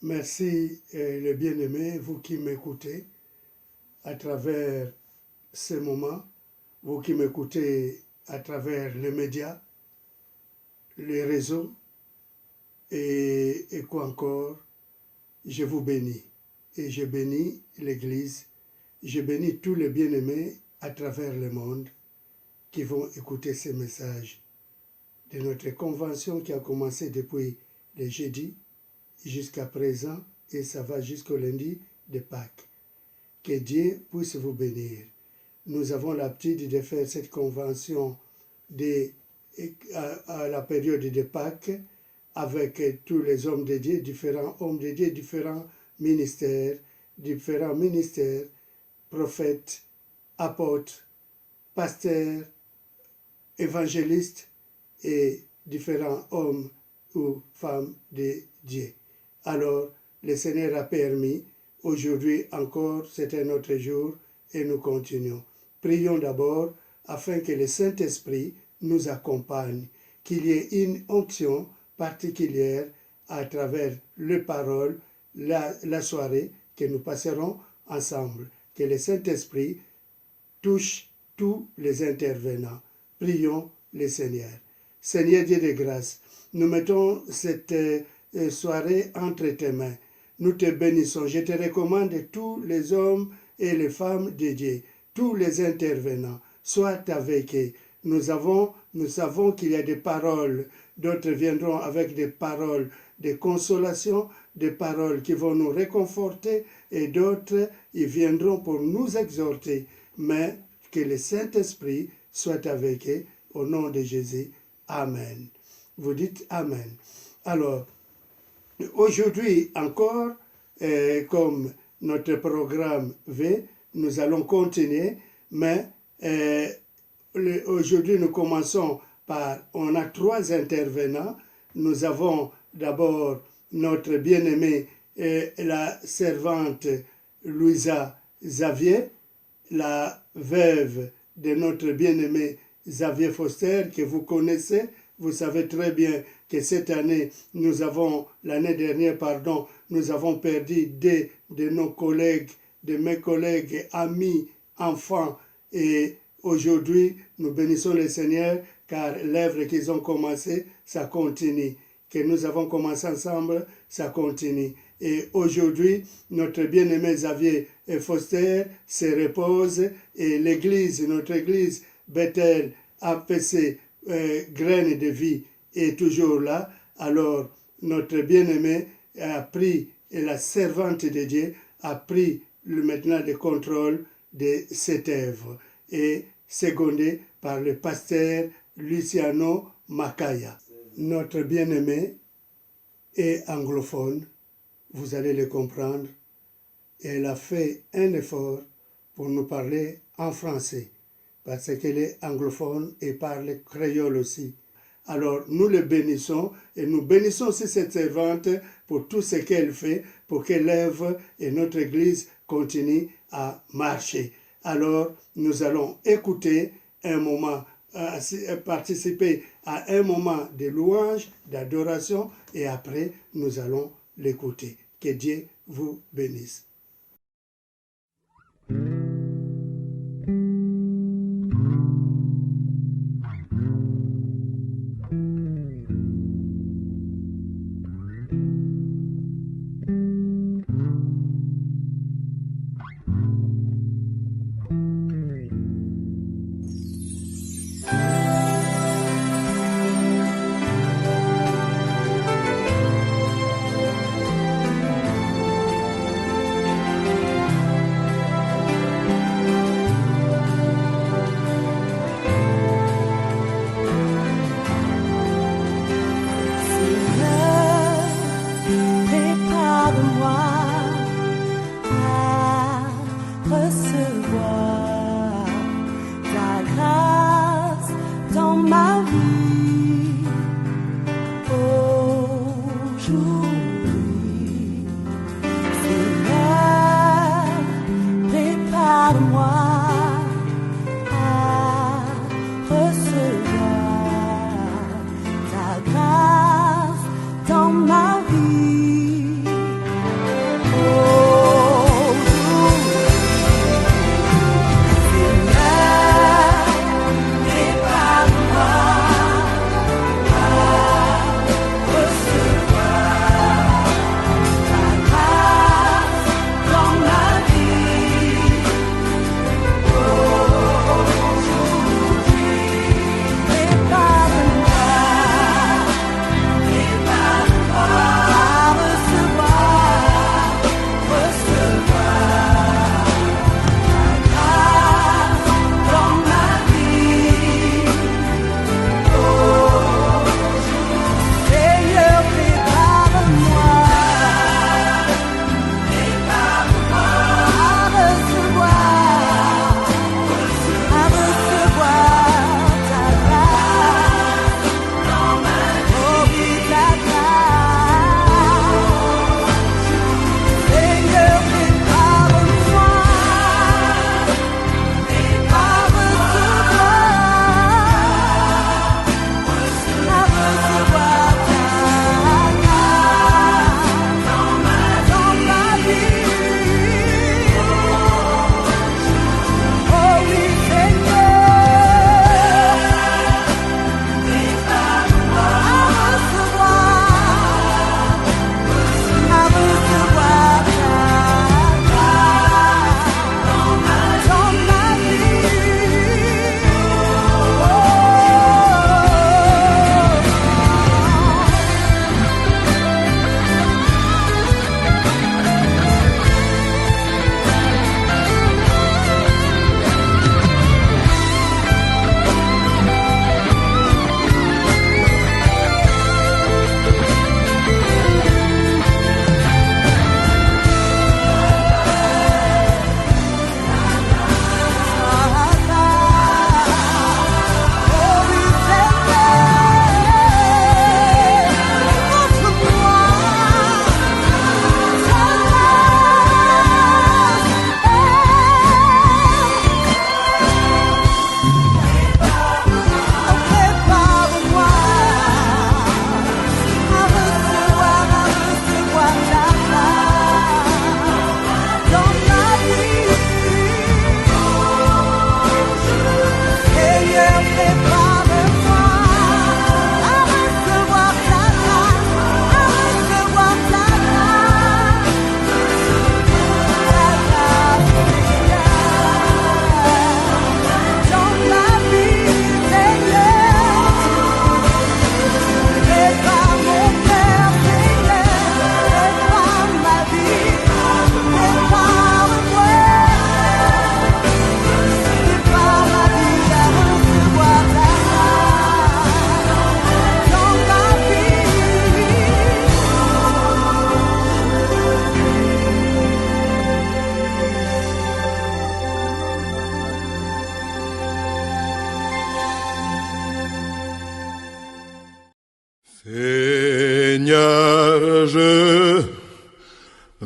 Merci les bien-aimés, vous qui m'écoutez à travers ce moment, vous qui m'écoutez à travers les médias, les réseaux et quoi encore, je vous bénis. Et je bénis l'Église, je bénis tous les bien-aimés à travers le monde qui vont écouter ces messages de notre convention qui a commencé depuis le jeudi jusqu'à présent et ça va jusqu'au lundi de Pâques. Que Dieu puisse vous bénir. Nous avons l'habitude de faire cette convention à la période de Pâques avec tous les hommes de Dieu, différents hommes de Dieu, différents ministères, prophètes, apôtres, pasteurs, évangélistes et différents hommes ou femmes de Dieu. Alors, le Seigneur a permis, aujourd'hui encore, c'est un autre jour, et nous continuons. Prions d'abord afin que le Saint-Esprit nous accompagne, qu'il y ait une onction particulière à travers les paroles, la soirée que nous passerons ensemble. Que le Saint-Esprit touche tous les intervenants. Prions le Seigneur. Seigneur Dieu de grâce, nous mettons cette soirée entre tes mains. Nous te bénissons. Je te recommande tous les hommes et les femmes de Dieu, tous les intervenants. Sois avec eux. Nous savons qu'il y a des paroles. D'autres viendront avec des paroles de consolation, des paroles qui vont nous réconforter, et d'autres, ils viendront pour nous exhorter. Mais que le Saint-Esprit soit avec eux. Au nom de Jésus. Amen. Vous dites Amen. Alors, aujourd'hui encore, comme notre programme veut, nous allons continuer, mais aujourd'hui nous commençons par, on a 3 intervenants. Nous avons d'abord notre bien-aimée, la servante Louisa Xavier, la veuve de notre bien-aimé Xavier Foster, que vous connaissez. Vous savez très bien que cette année, l'année dernière, nous avons perdu 2 de nos collègues, de mes collègues, amis, enfants. Et aujourd'hui, nous bénissons le Seigneur, car l'œuvre qu'ils ont commencé, ça continue. Que nous avons commencé ensemble, ça continue. Et aujourd'hui, notre bien-aimé Xavier Foster se repose et l'église, notre église Bethel APC, graine de vie, est toujours là. Alors, notre bien-aimé a pris, et la servante de Dieu a pris maintenant le contrôle de cette œuvre, et secondé par le pasteur Luciano Macaya. Notre bien-aimé est anglophone, vous allez le comprendre. Elle a fait un effort pour nous parler en français, parce qu'elle est anglophone et parle créole aussi. Alors nous le bénissons et nous bénissons aussi cette servante pour tout ce qu'elle fait, pour que l'œuvre et notre Église continue à marcher. Alors nous allons écouter un moment, participer à un moment de louange, d'adoration, et après nous allons l'écouter. Que Dieu vous bénisse.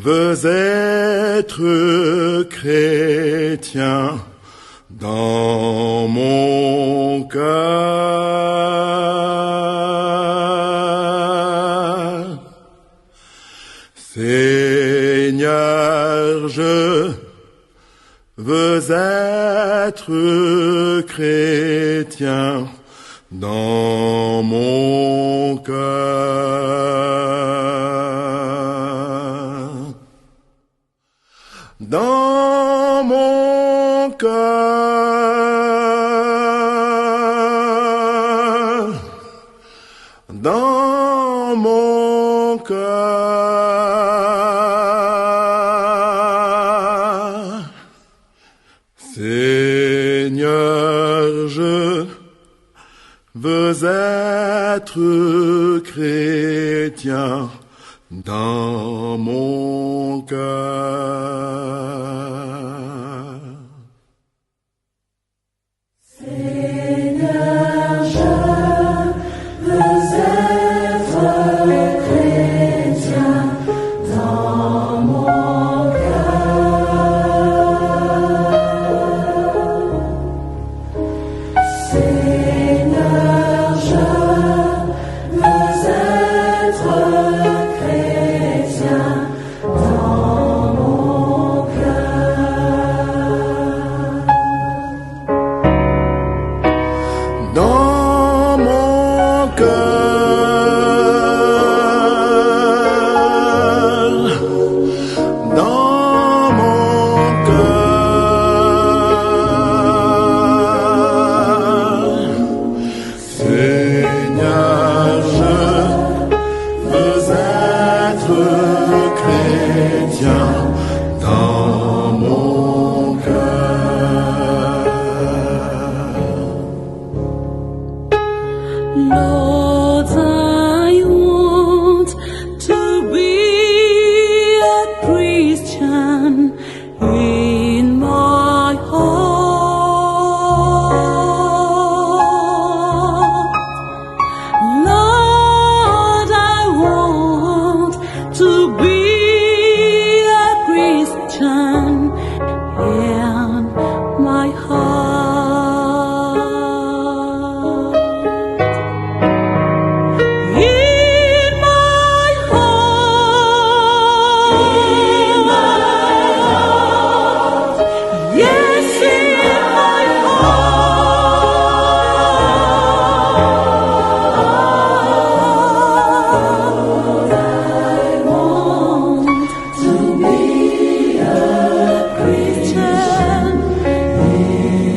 veux être chrétien dans mon cœur. Seigneur, je veux être chrétien dans mon cœur. Dans mon cœur. Dans mon cœur. Seigneur, je veux être chrétien dans mon cœur. Seigneur, je veux être chrétien dans mon cœur. Seigneur, je veux être chrétien dans mon cœur. Dans mon cœur, dans mon cœur, Seigneur, je veux être chrétien dans mon cœur. Lord, I want to be a Christian in my heart. Lord, I want to be a Christian in my heart. In my heart. Yes, in my heart. I want to be a Christian in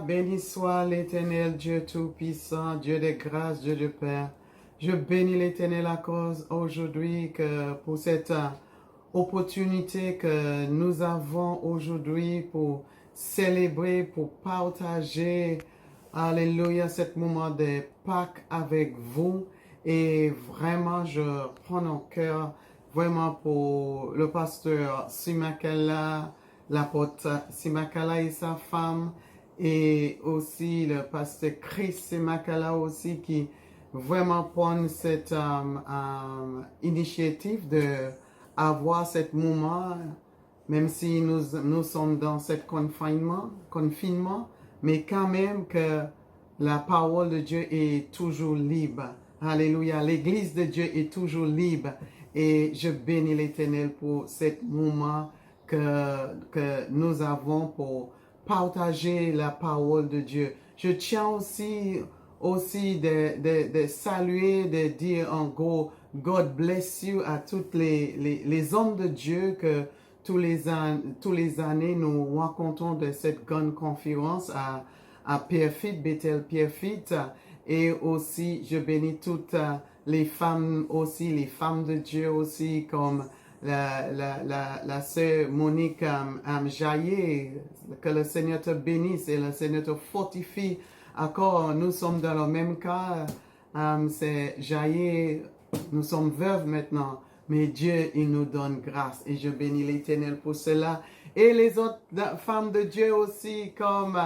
béni soit l'Éternel, Dieu Tout-Puissant, Dieu de grâce, Dieu de Père. Je bénis l'Éternel à cause aujourd'hui que pour cette opportunité que nous avons aujourd'hui pour célébrer, pour partager, alléluia, ce moment de Pâques avec vous. Et vraiment, je prends en cœur vraiment pour le pasteur Simakala, l'apôtre Simakala et sa femme, et aussi le pasteur Chris Simakala aussi qui vraiment prend cette initiative de avoir ce moment, même si nous sommes dans ce confinement, mais quand même que la parole de Dieu est toujours libre. Alléluia. L'église de Dieu est toujours libre. Et je bénis l'Éternel pour ce moment que nous avons pour partager la parole de Dieu. Je tiens aussi de saluer, de dire en gros, God bless you à tous les hommes de Dieu que tous les années nous rencontrons de cette grande conférence à Pierrefitte, Bethel Pierrefitte. Et aussi, je bénis toutes les femmes aussi, les femmes de Dieu aussi, comme la sœur Monique Jaillet, que le Seigneur te bénisse et le Seigneur te fortifie. Encore, nous sommes dans le même cas, c'est Jaillet, nous sommes veuves maintenant, mais Dieu, il nous donne grâce et je bénis l'Éternel pour cela. Et les autres femmes de Dieu aussi, comme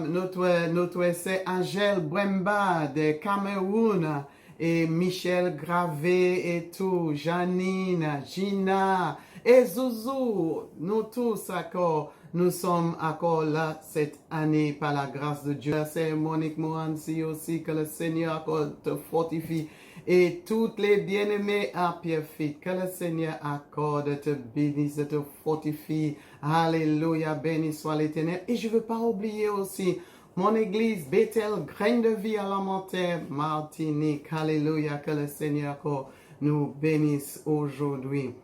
notre sœur Angèle Bremba de Cameroun, et Michel Gravé et tout, Janine, Gina et Zouzou, nous tous encore, nous sommes encore là cette année par la grâce de Dieu. C'est Monique Morancy aussi, que le Seigneur accorde, te fortifie. Et toutes les bien-aimés à Pierrefitte, que le Seigneur accorde, te bénisse, te fortifie. Alléluia, béni soit l'Éternel. Et je ne veux pas oublier aussi mon église, Bethel, Graine de Vie à Lamentaire, Martinique. Alléluia, que le Seigneur nous bénisse aujourd'hui.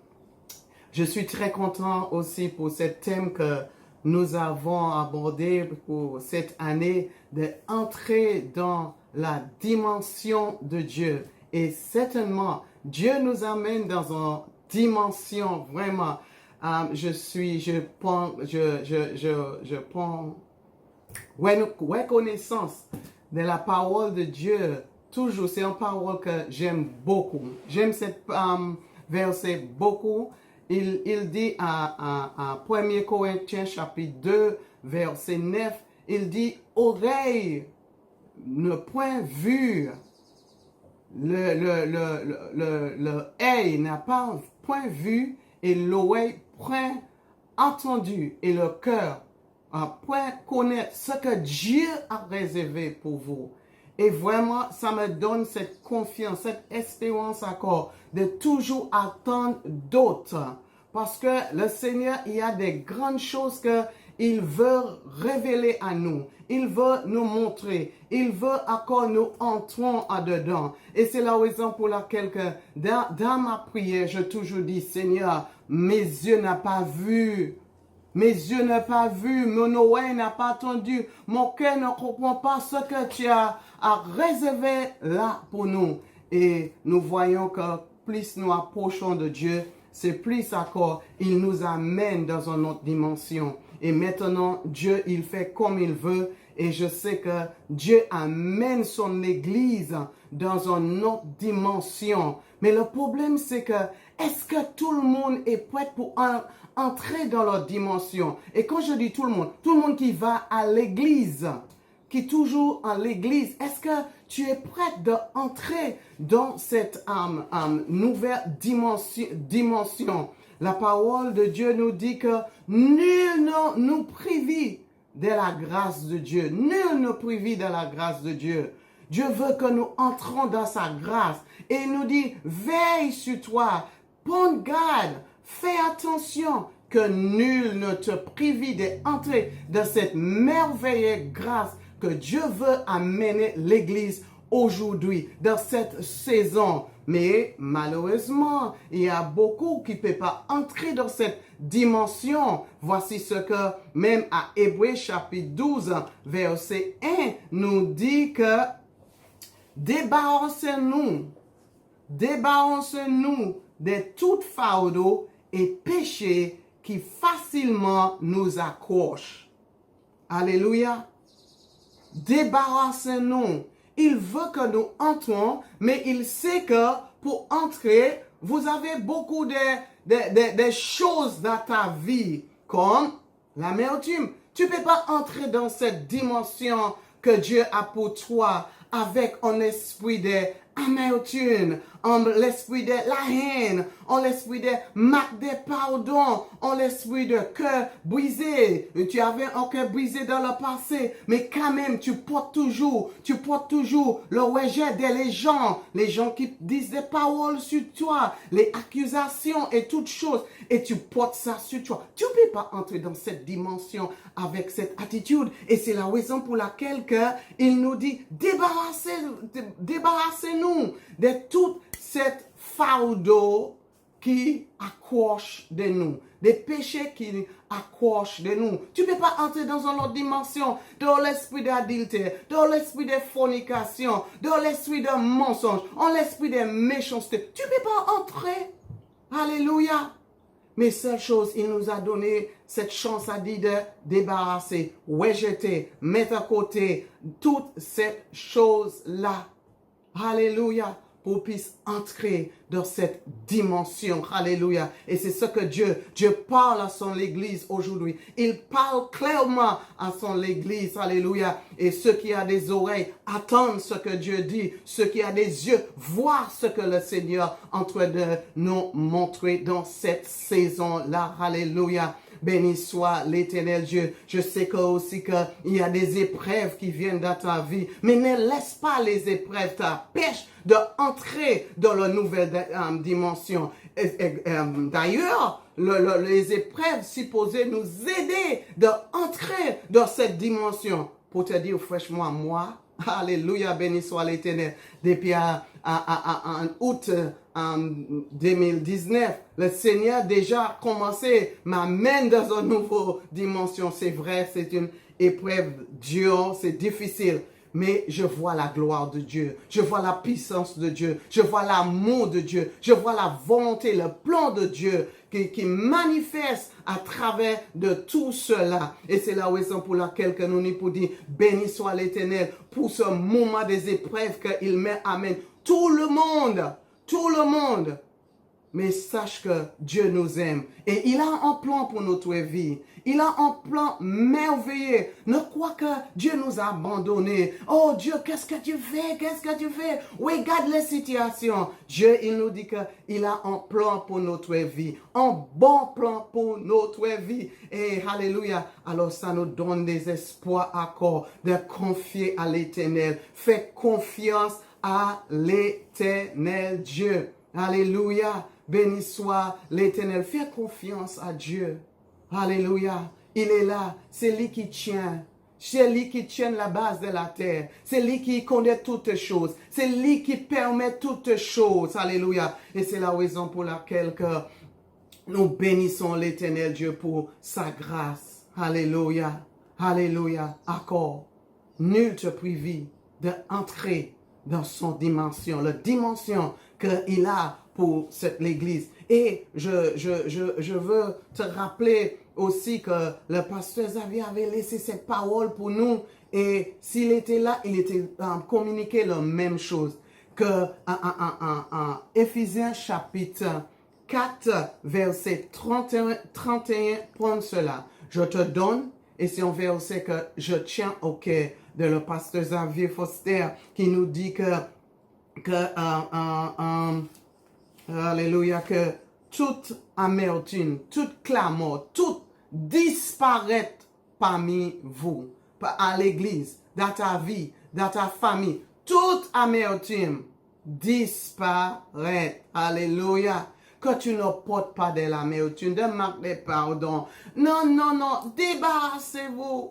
Je suis très content aussi pour ce thème que nous avons abordé pour cette année, d'entrer dans la dimension de Dieu. Et certainement, Dieu nous amène dans une dimension vraiment. Je prends reconnaissance de la parole de Dieu. Toujours, c'est une parole que j'aime beaucoup. J'aime cette verset beaucoup. Il dit à 1 Corinthiens chapitre 2, verset 9, il dit, oreille ne point vu, le œil n'a pas point vu, et l'oreille point entendu, et le cœur point connaître ce que Dieu a réservé pour vous. Et vraiment, ça me donne cette confiance, cette espérance encore de toujours attendre d'autres. Parce que le Seigneur, il y a des grandes choses qu'il veut révéler à nous. Il veut nous montrer. Il veut encore nous entrons en dedans. Et c'est la raison pour laquelle que dans ma prière, je toujours dis, Seigneur, mes yeux n'ont pas vu. Mes yeux n'ont pas vu, mon oreille n'a pas entendu, mon cœur ne comprend pas ce que tu as réservé là pour nous. Et nous voyons que plus nous approchons de Dieu, c'est plus encore, il nous amène dans une autre dimension. Et maintenant, Dieu, il fait comme il veut. Et je sais que Dieu amène son église dans une autre dimension. Mais le problème, c'est que, est-ce que tout le monde est prêt pour entrer dans leur dimension? Et quand je dis tout le monde qui va à l'église, qui est toujours à l'église, est-ce que tu es prête d'entrer dans cette nouvelle dimension? La parole de Dieu nous dit que nul ne nous prive de la grâce de Dieu. Nul ne prive de la grâce de Dieu. Dieu veut que nous entrons dans sa grâce. Et il nous dit, veille sur toi, prends garde, fais attention que nul ne te prive d'entrer dans cette merveilleuse grâce que Dieu veut amener l'Église aujourd'hui, dans cette saison. Mais malheureusement, il y a beaucoup qui ne peuvent pas entrer dans cette dimension. Voici ce que même à Hébreux chapitre 12, verset 1, nous dit que débarrassez-nous de tout fardeau et péché qui facilement nous accrochent. Alléluia. Débarrassez-nous. Il veut que nous entrons, mais il sait que pour entrer, vous avez beaucoup de choses dans ta vie, comme l'amertume. Tu ne peux pas entrer dans cette dimension que Dieu a pour toi avec un esprit d'amertume, en l'esprit de la haine, en l'esprit de manque de pardon, en l'esprit de cœur brisé. Tu avais un cœur brisé dans le passé, mais quand même, tu portes toujours le rejet des gens qui disent des paroles sur toi, les accusations et toutes choses, et tu portes ça sur toi. Tu ne peux pas entrer dans cette dimension avec cette attitude, et c'est la raison pour laquelle il nous dit, débarrassez-nous de toute cette fardeau qui accroche de nous, des péchés qui accrochent de nous. Tu ne peux pas entrer dans une autre dimension, dans l'esprit d'adultère, dans l'esprit de fornication, dans l'esprit de mensonge, dans l'esprit de méchanceté. Tu ne peux pas entrer. Alléluia. Mais seule chose, il nous a donné cette chance à dire de débarrasser, rejeter, mettre à côté toutes ces choses-là. Alléluia. Pour puisse entrer dans cette dimension. Alléluia. Et c'est ce que Dieu parle à son Église aujourd'hui. Il parle clairement à son Église. Alléluia. Et ceux qui ont des oreilles attendent ce que Dieu dit. Ceux qui ont des yeux voient ce que le Seigneur est en train de nous montrer dans cette saison-là. Alléluia. Béni soit l'Éternel Dieu. Je sais aussi qu'il y a des épreuves qui viennent dans ta vie, mais ne laisse pas les épreuves t'empêcher d'entrer dans la nouvelle dimension. D'ailleurs, les épreuves supposées nous aider d'entrer dans cette dimension. Pour te dire fraîchement, moi, alléluia, béni soit l'Éternel, depuis en août 2019, le Seigneur déjà commencé m'amène dans une nouvelle dimension. C'est vrai, c'est une épreuve dure, c'est difficile. Mais je vois la gloire de Dieu, je vois la puissance de Dieu, je vois l'amour de Dieu, je vois la volonté, le plan de Dieu qui manifeste à travers de tout cela. Et c'est la raison pour laquelle que nous pour dire, béni soit l'Éternel pour ce moment des épreuves qu'il amène tout le monde. Mais sache que Dieu nous aime et il a un plan pour notre vie. Il a un plan merveilleux. Ne crois que Dieu nous a abandonnés. Oh Dieu, qu'est-ce que tu fais? Qu'est-ce que tu fais? Regarde les situations. Dieu, il nous dit qu'il a un plan pour notre vie. Un bon plan pour notre vie. Et alléluia. Alors ça nous donne des espoirs encore de confier à l'Éternel. Fais confiance à l'Éternel Dieu. Alléluia. Béni soit l'Éternel. Fais confiance à Dieu. Alléluia. Il est là. C'est lui qui tient. C'est lui qui tient la base de la terre. C'est lui qui connaît toutes choses. C'est lui qui permet toutes choses. Alléluia. Et c'est la raison pour laquelle nous bénissons l'Éternel Dieu pour sa grâce. Alléluia. Alléluia. Encore. Nul te prive d'entrer dans son dimension. La dimension qu'il a pour l'Église. Et je veux te rappeler aussi que le pasteur Xavier avait laissé cette parole pour nous. Et s'il était là, il était communiqué la même chose. Que en Éphésiens chapitre 4, verset 31, prends cela. Je te donne, et c'est un verset que je tiens au cœur de le pasteur Xavier Foster, qui nous dit alléluia, que toute amertume, toute clameur, tout disparaît parmi vous, à l'église, dans ta vie, dans ta famille. Toute amertume disparaît. Alléluia. Que tu ne portes pas de l'amertume, de manque de pardon. Non. Débarrassez-vous.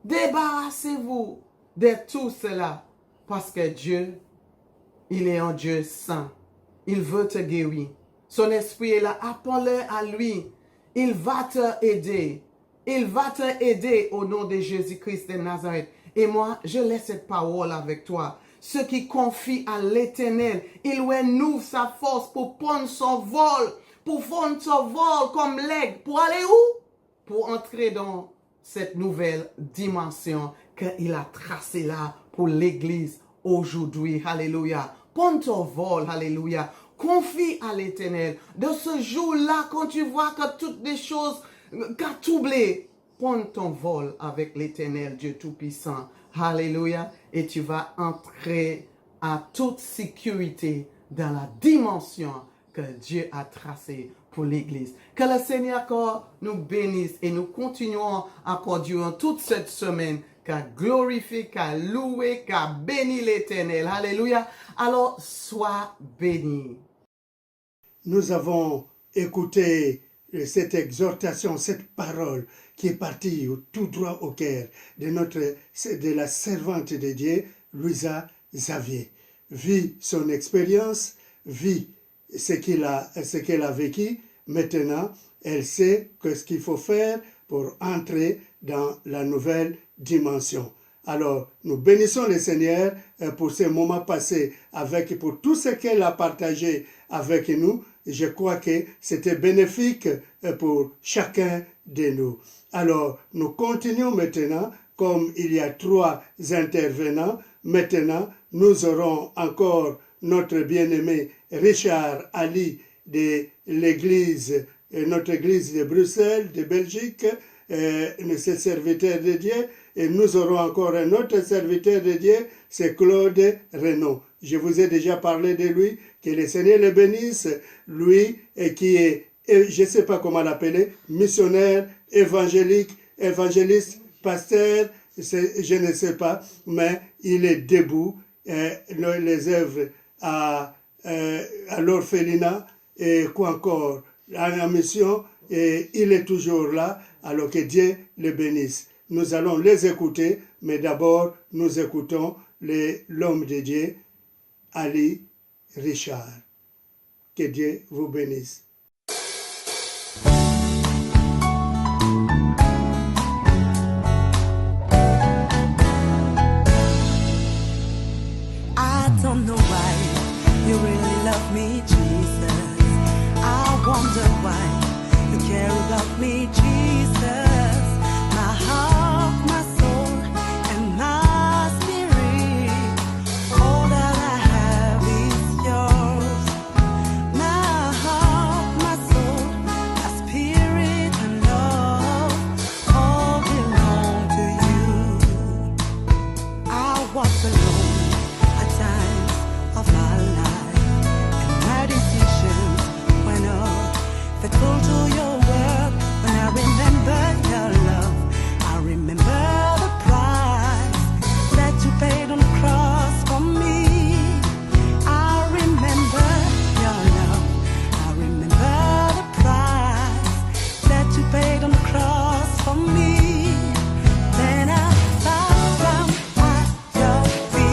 Débarrassez-vous de tout cela. Parce que Dieu, il est un Dieu saint. Il veut te guérir. Son esprit est là. Appelle-le à lui. Il va te aider. Il va te aider au nom de Jésus-Christ de Nazareth. Et moi, je laisse cette parole avec toi. Ceux qui confient à l'Éternel, il renouvre sa force pour prendre son vol. Pour prendre son vol comme l'aigle. Pour aller où? Pour entrer dans cette nouvelle dimension qu'il a tracée là pour l'Église aujourd'hui. Alléluia. Prends ton vol. Alléluia. Confie à l'Éternel. De ce jour-là, quand tu vois que toutes les choses qu'a troublé, prends ton vol avec l'Éternel, Dieu Tout-Puissant. Alléluia. Et tu vas entrer à toute sécurité dans la dimension que Dieu a tracée pour l'Église. Que le Seigneur encore nous bénisse et nous continuons encore durant toute cette semaine qu'à glorifier, qu'à louer, qu'à bénir l'Éternel. Alléluia. Alors, sois béni. Nous avons écouté cette exhortation, cette parole qui est partie tout droit au cœur de la servante de Dieu, Louisa Xavier. Vit son expérience, vit ce qu'elle a vécu. Maintenant, elle sait ce qu'il faut faire pour entrer dans la nouvelle dimension. Alors, nous bénissons le Seigneur pour ces moments passés pour tout ce qu'elle a partagé avec nous. Je crois que c'était bénéfique pour chacun de nous. Alors, nous continuons maintenant, comme il y a 3 intervenants. Maintenant, nous aurons encore notre bien-aimé Richard Ali de l'église, notre église de Bruxelles, de Belgique, ce serviteur de Dieu. Et nous aurons encore un autre serviteur de Dieu, c'est Claude Renaud. Je vous ai déjà parlé de lui, que le Seigneur le bénisse, lui qui est, je ne sais pas comment l'appeler, missionnaire, évangéliste, pasteur, je ne sais pas, mais il est debout, les œuvres à l'orphelinat, et quoi encore, à la mission, et il est toujours là, alors que Dieu le bénisse. Nous allons les écouter, mais d'abord, nous écoutons l'homme de Dieu, Ali Richard. Que Dieu vous bénisse. I don't know why you really love me, Jesus. I wonder why you care about me, Jesus. My heart, my soul, and my spirit, all that I have is yours. My heart, my soul, my spirit and love, all belong to you. I was alone at times of my life, and my decisions went off, faithful to your word. When I remember your love, I remember the price that you paid on the cross for me. I remember your love, I remember the price that you paid on the cross for me. Then I bow down at your feet.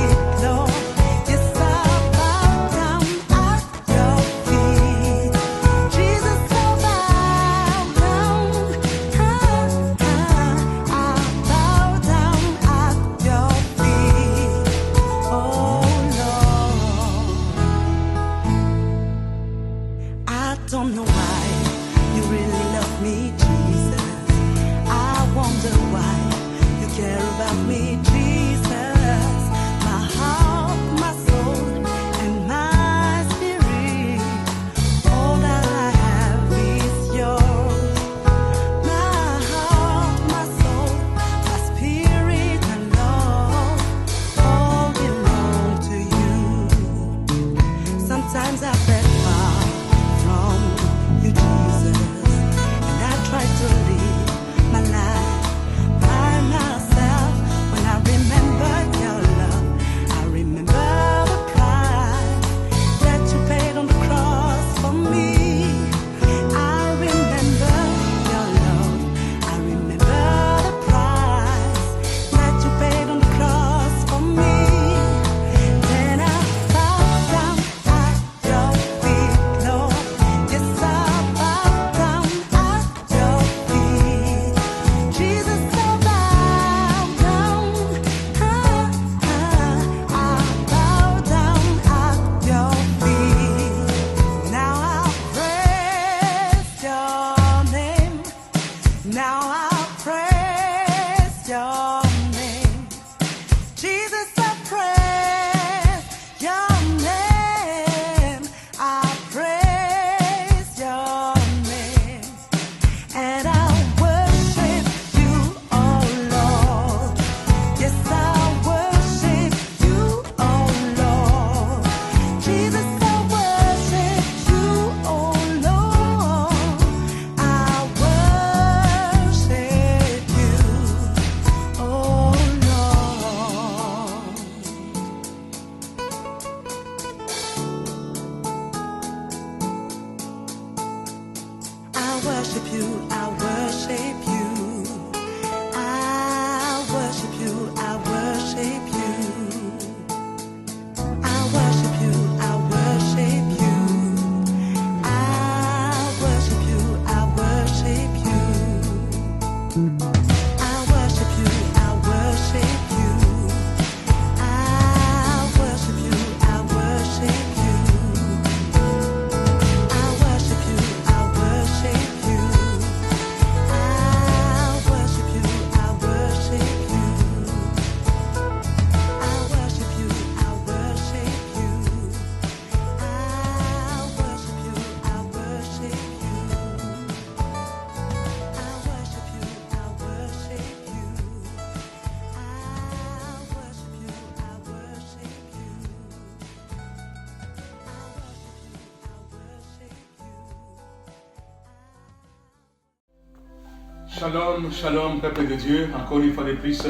Shalom, shalom, peuple de Dieu. Encore une fois de plus,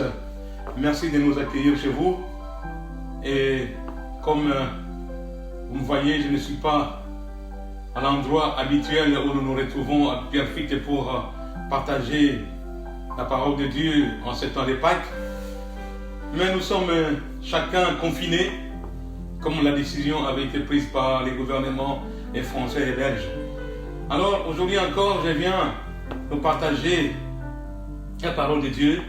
merci de nous accueillir chez vous. Et comme vous me voyez, je ne suis pas à l'endroit habituel où nous nous retrouvons à Pierrefitte pour partager la parole de Dieu en ce temps de Pâques. Mais nous sommes chacun confinés, comme la décision avait été prise par les gouvernements français et belges. Alors aujourd'hui encore, je viens nous partager la parole de Dieu.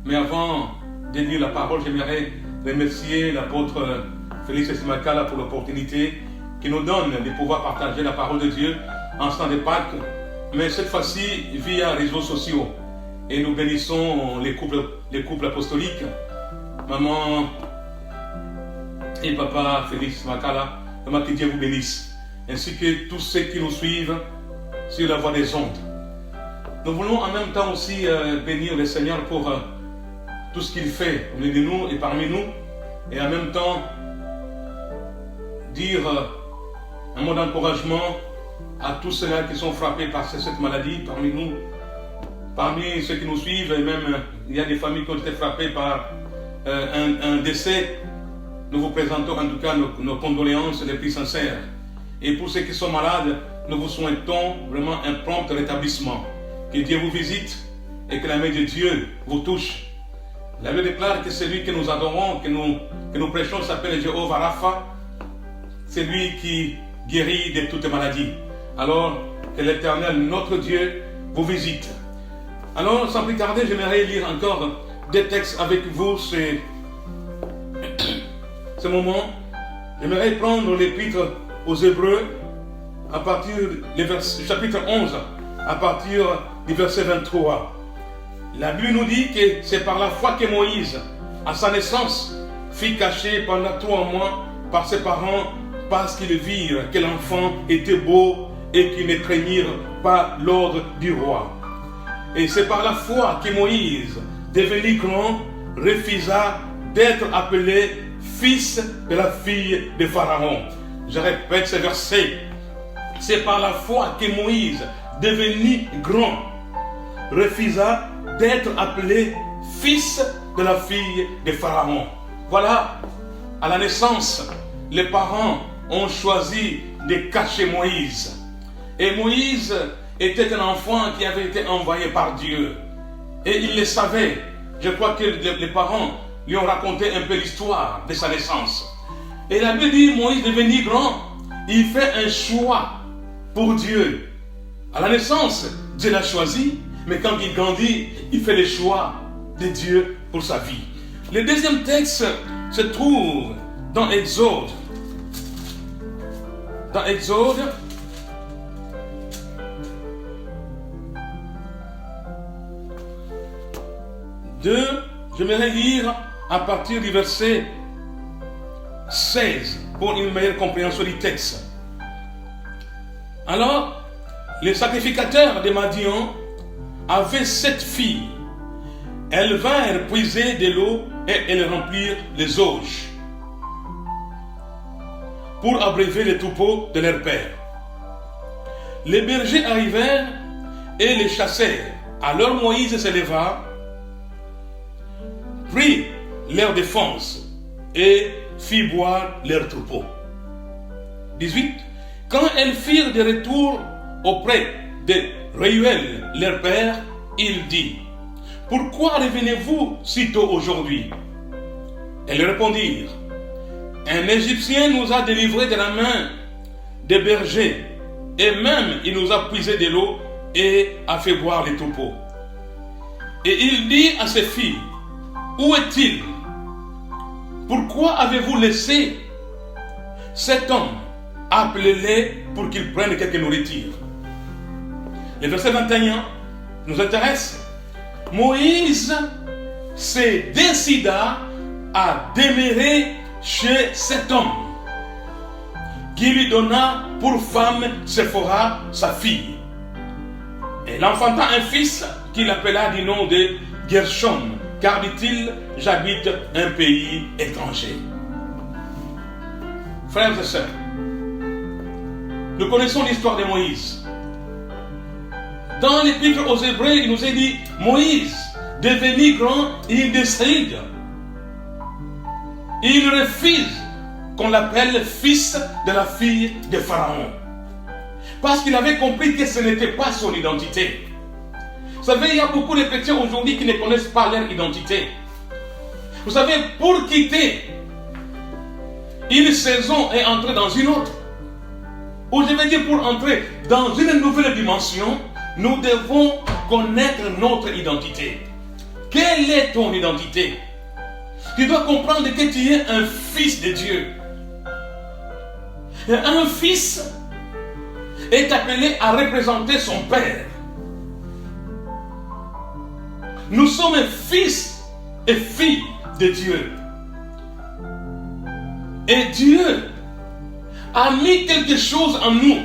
Mais avant de lire la parole, j'aimerais remercier l'apôtre Félix Simakala pour l'opportunité qu'il nous donne de pouvoir partager la parole de Dieu en ce temps de Pâques, mais cette fois-ci via les réseaux sociaux. Et nous bénissons les couples apostoliques, maman et papa Félix Simakala, que Dieu vous bénisse, ainsi que tous ceux qui nous suivent sur la voie des ondes. Nous voulons en même temps aussi bénir le Seigneur pour tout ce qu'il fait au milieu de nous et parmi nous, et en même temps dire un mot d'encouragement à tous ceux-là qui sont frappés par cette maladie parmi nous, parmi ceux qui nous suivent, et même il y a des familles qui ont été frappées par un décès. Nous vous présentons en tout cas nos condoléances les plus sincères. Et pour ceux qui sont malades, nous vous souhaitons vraiment un prompt rétablissement. Que Dieu vous visite et que la main de Dieu vous touche. La Bible déclare que celui que nous adorons, que nous prêchons s'appelle Jéhovah Rapha. C'est lui qui guérit de toutes maladies. Alors que l'Éternel, notre Dieu, vous visite. Alors sans plus tarder, j'aimerais lire encore des textes avec vous ce moment. J'aimerais prendre l'épître aux Hébreux à partir du chapitre 11, à partir du verset 23. La Bible nous dit que c'est par la foi que Moïse, à sa naissance, fut caché pendant 3 mois par ses parents parce qu'ils virent que l'enfant était beau et qu'ils ne craignirent pas l'ordre du roi. Et c'est par la foi que Moïse, devenu grand, refusa d'être appelé fils de la fille de Pharaon. Je répète ce verset. C'est par la foi que Moïse, devenu grand, refusa d'être appelé fils de la fille de Pharaon. Voilà, à la naissance, les parents ont choisi de cacher Moïse. Et Moïse était un enfant qui avait été envoyé par Dieu. Et il le savait. Je crois que les parents lui ont raconté un peu l'histoire de sa naissance. Et la Bible dit, Moïse devenu grand, il fait un choix pour Dieu. À la naissance, Dieu l'a choisi, mais quand il grandit, il fait le choix de Dieu pour sa vie. Le deuxième texte se trouve dans Exode. Dans Exode, j'aimerais lire à partir du verset 16 pour une meilleure compréhension du texte. Alors, les sacrificateurs de Madian avaient 7 filles. Elles vinrent puiser de l'eau et elles remplirent les auges pour abreuver les troupeaux de leur père. Les bergers arrivèrent et les chassèrent. Alors Moïse se leva, prit leur défense et fit boire leurs troupeaux. 18. Quand elles firent de retour auprès de Réuel, leur père, il dit, « Pourquoi revenez-vous si tôt aujourd'hui ?» Elles répondirent, « Un Égyptien nous a délivrés de la main des bergers, et même il nous a puisé de l'eau et a fait boire les troupeaux. » Et il dit à ses filles, « Où est-il? Pourquoi avez-vous laissé cet homme? Appelez-les pour qu'ils prennent quelque nourriture. » Le verset 21 nous intéresse. Moïse se décida à demeurer chez cet homme qui lui donna pour femme Séphora, sa fille. Et il enfanta un fils qu'il appela du nom de Gershom, car dit-il, j'habite un pays étranger. Frères et sœurs, nous connaissons l'histoire de Moïse. Dans l'épître aux Hébreux, il nous est dit, Moïse, devenu grand, il décide. Il refuse qu'on l'appelle fils de la fille de Pharaon. Parce qu'il avait compris que ce n'était pas son identité. Vous savez, il y a beaucoup de chrétiens aujourd'hui qui ne connaissent pas leur identité. Vous savez, pour quitter une saison et entrer dans une autre, ou je veux dire pour entrer dans une nouvelle dimension, nous devons connaître notre identité. Quelle est ton identité? Tu dois comprendre que tu es un fils de Dieu. Et un fils est appelé à représenter son père. Nous sommes fils et filles de Dieu. Et Dieu a mis quelque chose en nous,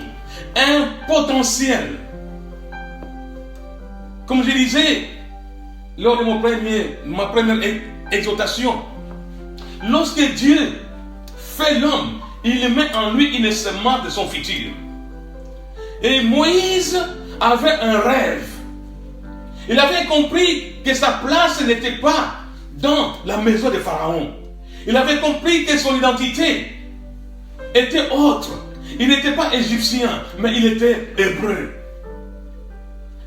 un potentiel. Comme je disais lors de ma première exhortation, lorsque Dieu fait l'homme, il met en lui une semence de son futur. Et Moïse avait un rêve. Il avait compris que sa place n'était pas dans la maison de Pharaon. Il avait compris que son identité était autre. Il n'était pas égyptien, mais il était hébreu.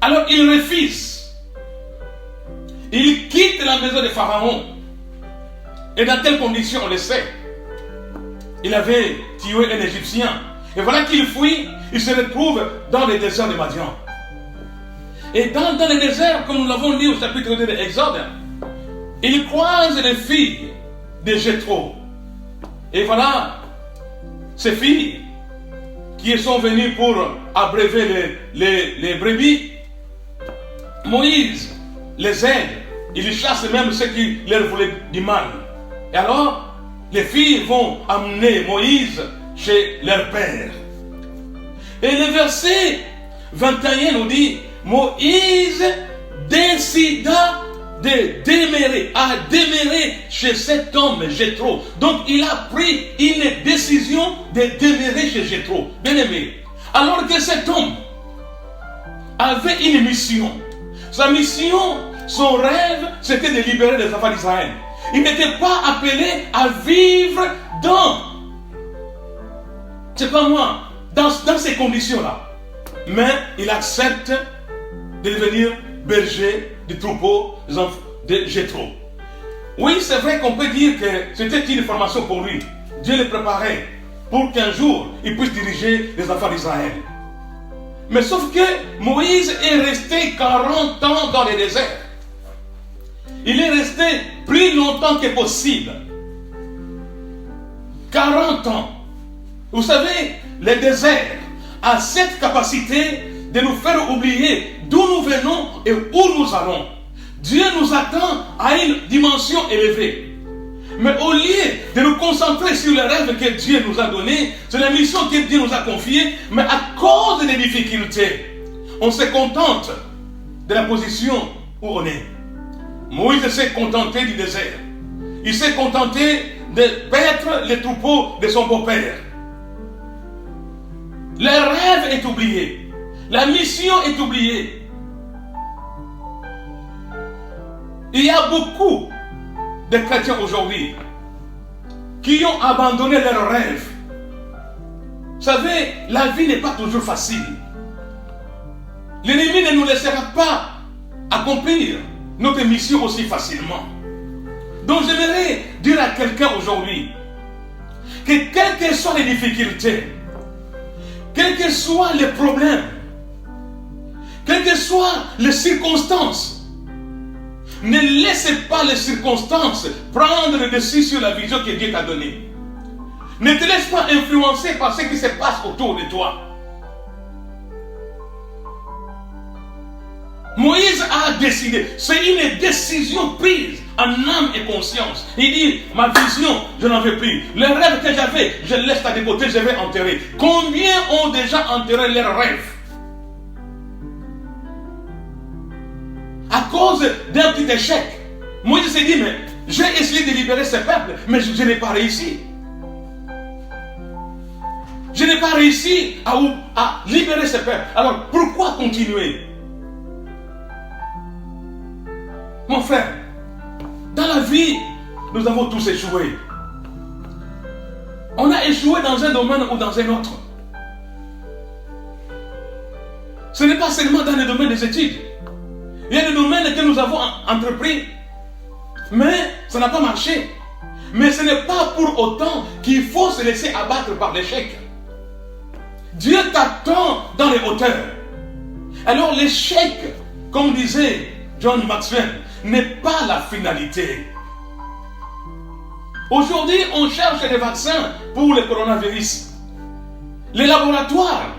Alors il refuse. Il quitte la maison de Pharaon. Et dans quelles conditions, on le sait. Il avait tué un Égyptien. Et voilà qu'il fuit, il se retrouve dans le désert de Madian. Et dans le désert, comme nous l'avons lu au chapitre 2 de l'Exode, il croise les filles de Jéthro. Et voilà, ces filles qui sont venues pour abréver les brebis, Moïse les aide, il chasse même ceux qui leur voulaient du mal. Et alors, les filles vont amener Moïse chez leur père. Et le verset 21 nous dit, Moïse décida de demeurer, à demeurer chez cet homme Jéthro. Donc il a pris une décision de demeurer chez Jéthro. Bien aimé, alors que cet homme avait une mission. Sa mission, son rêve, c'était de libérer les enfants d'Israël. Il n'était pas appelé à vivre dans, c'est pas moi, dans ces conditions-là. Mais il accepte de devenir berger du troupeau de Jéthro. Oui, c'est vrai qu'on peut dire que c'était une formation pour lui. Dieu le préparait pour qu'un jour il puisse diriger les enfants d'Israël. Mais sauf que Moïse est resté 40 ans dans le désert. Il est resté plus longtemps que possible. 40 ans. Vous savez, le désert a cette capacité de nous faire oublier d'où nous venons et où nous allons. Dieu nous attend à une dimension élevée. Mais au lieu de nous concentrer sur les rêves que Dieu nous a donnés, sur la mission que Dieu nous a confiée, mais à cause des difficultés, on se contente de la position où on est. Moïse s'est contenté du désert. Il s'est contenté de paître les troupeaux de son beau-père. Le rêve est oublié. La mission est oubliée. Il y a beaucoup de chrétiens aujourd'hui qui ont abandonné leurs rêves. Vous savez, la vie n'est pas toujours facile. L'ennemi ne nous laissera pas accomplir notre mission aussi facilement. Donc j'aimerais dire à quelqu'un aujourd'hui que quelles que soient les difficultés, quels que soient les problèmes, quelles que soient les circonstances, ne laissez pas les circonstances prendre le dessus sur la vision que Dieu t'a donnée. Ne te laisse pas influencer par ce qui se passe autour de toi. Moïse a décidé. C'est une décision prise en âme et conscience. Il dit, ma vision, je n'en veux plus. Le rêve que j'avais, je le laisse à des côtés, je vais enterrer. Combien ont déjà enterré leurs rêves? À cause d'un petit échec. Moïse s'est dit, mais j'ai essayé de libérer ce peuple, mais je n'ai pas réussi. Je n'ai pas réussi à libérer ce peuple. Alors pourquoi continuer? Mon frère, dans la vie, nous avons tous échoué. On a échoué dans un domaine ou dans un autre. Ce n'est pas seulement dans le domaine des études. Il y a des domaines que nous avons entrepris, mais ça n'a pas marché. Mais ce n'est pas pour autant qu'il faut se laisser abattre par l'échec. Dieu t'attend dans les hauteurs. Alors l'échec, comme disait John Maxwell, n'est pas la finalité. Aujourd'hui, on cherche des vaccins pour le coronavirus. Les laboratoires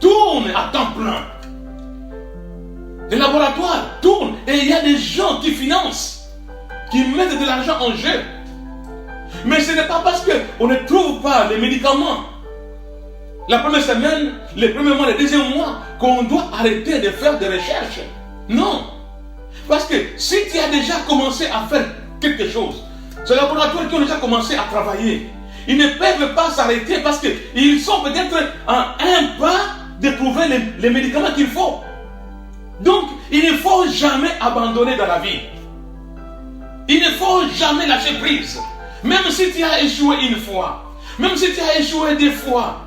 tournent à temps plein. Les laboratoires tournent et il y a des gens qui financent, qui mettent de l'argent en jeu. Mais ce n'est pas parce qu'on ne trouve pas les médicaments la première semaine, les premiers mois, les deuxièmes mois, qu'on doit arrêter de faire des recherches. Non. Parce que si tu as déjà commencé à faire quelque chose, ces laboratoires qui ont déjà commencé à travailler, ils ne peuvent pas s'arrêter parce qu'ils sont peut-être à un pas de trouver les médicaments qu'il faut. Donc, il ne faut jamais abandonner dans la vie. Il ne faut jamais lâcher prise. Même si tu as échoué une fois, même si tu as échoué deux fois.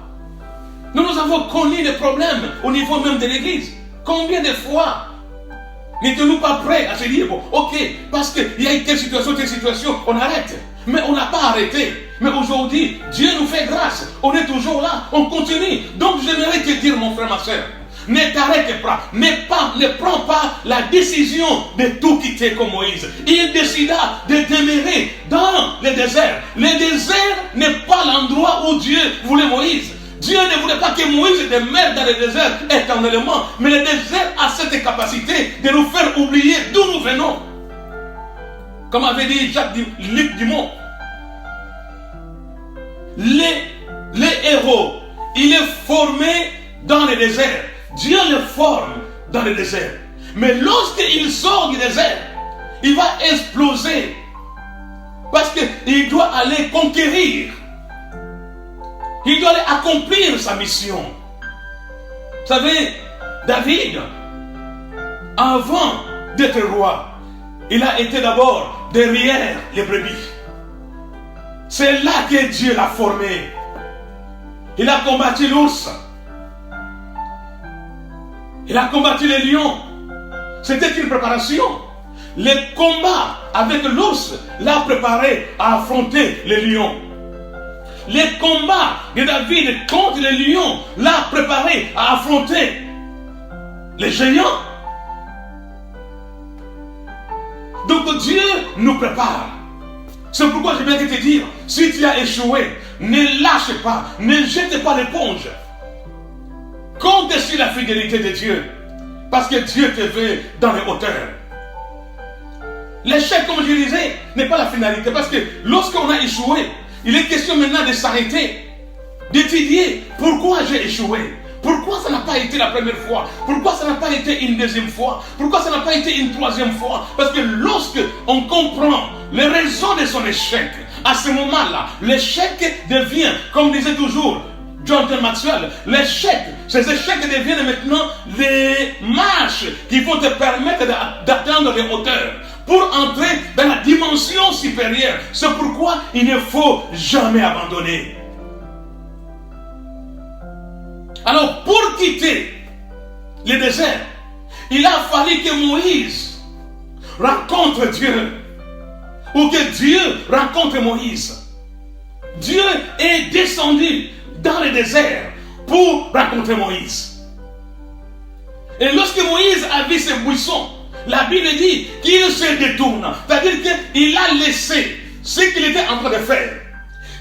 Nous avons connu des problèmes au niveau même de l'église. Combien de fois n'étions-nous pas prêts à se dire, bon, ok, parce qu'il y a eu telle situation, on arrête. Mais on n'a pas arrêté. Mais aujourd'hui, Dieu nous fait grâce. On est toujours là, on continue. Donc j'aimerais te dire, mon frère, ma soeur, ne t'arrête pas, ne prends pas la décision de tout quitter comme Moïse. Il décida de demeurer dans le désert. Le désert n'est pas l'endroit où Dieu voulait Moïse. Dieu ne voulait pas que Moïse demeure dans le désert éternellement. Mais le désert a cette capacité de nous faire oublier d'où nous venons. Comme avait dit Luc Dumont, les héros, il est formé dans le désert. Dieu le forme dans le désert. Mais lorsqu'il sort du désert, il va exploser. Parce qu'il doit aller conquérir. Il doit aller accomplir sa mission. Vous savez, David, avant d'être roi, il a été d'abord derrière les brebis. C'est là que Dieu l'a formé. Il a combattu l'ours. Il a combattu les lions. C'était une préparation. Le combat avec l'ours l'a préparé à affronter les lions. Le combat de David contre les lions l'a préparé à affronter les géants. Donc Dieu nous prépare. C'est pourquoi je viens de te dire, si tu as échoué, ne lâche pas, ne jette pas l'éponge. Compte sur la fidélité de Dieu, parce que Dieu te veut dans les hauteurs. L'échec, comme je disais, n'est pas la finalité, parce que lorsqu'on a échoué, il est question maintenant de s'arrêter, d'étudier pourquoi j'ai échoué. Pourquoi ça n'a pas été la première fois? Pourquoi ça n'a pas été une deuxième fois? Pourquoi ça n'a pas été une troisième fois? Parce que lorsque on comprend les raisons de son échec, à ce moment-là, l'échec devient, comme disait toujours John Maxwell, ces échecs deviennent maintenant les marches qui vont te permettre d'atteindre les hauteurs, pour entrer dans la dimension supérieure. C'est pourquoi il ne faut jamais abandonner. Alors, pour quitter le désert, il a fallu que Moïse rencontre Dieu, ou que Dieu rencontre Moïse. Dieu est descendu dans le désert pour rencontrer Moïse. Et lorsque Moïse a vu ce buisson, la Bible dit qu'il se détourne. C'est-à-dire qu'il a laissé ce qu'il était en train de faire.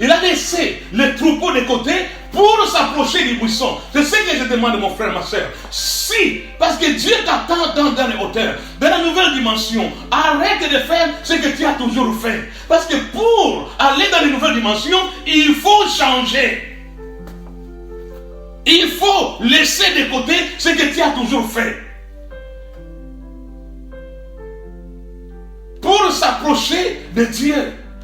Il a laissé le troupeau de côté pour s'approcher du buisson. C'est ce que je demande, mon frère, ma soeur. Si, parce que Dieu t'attend dans les hauteurs, dans la nouvelle dimension, arrête de faire ce que tu as toujours fait. Parce que pour aller dans les nouvelles dimensions, il faut changer. Il faut laisser de côté ce que tu as toujours fait. Pour s'approcher de Dieu.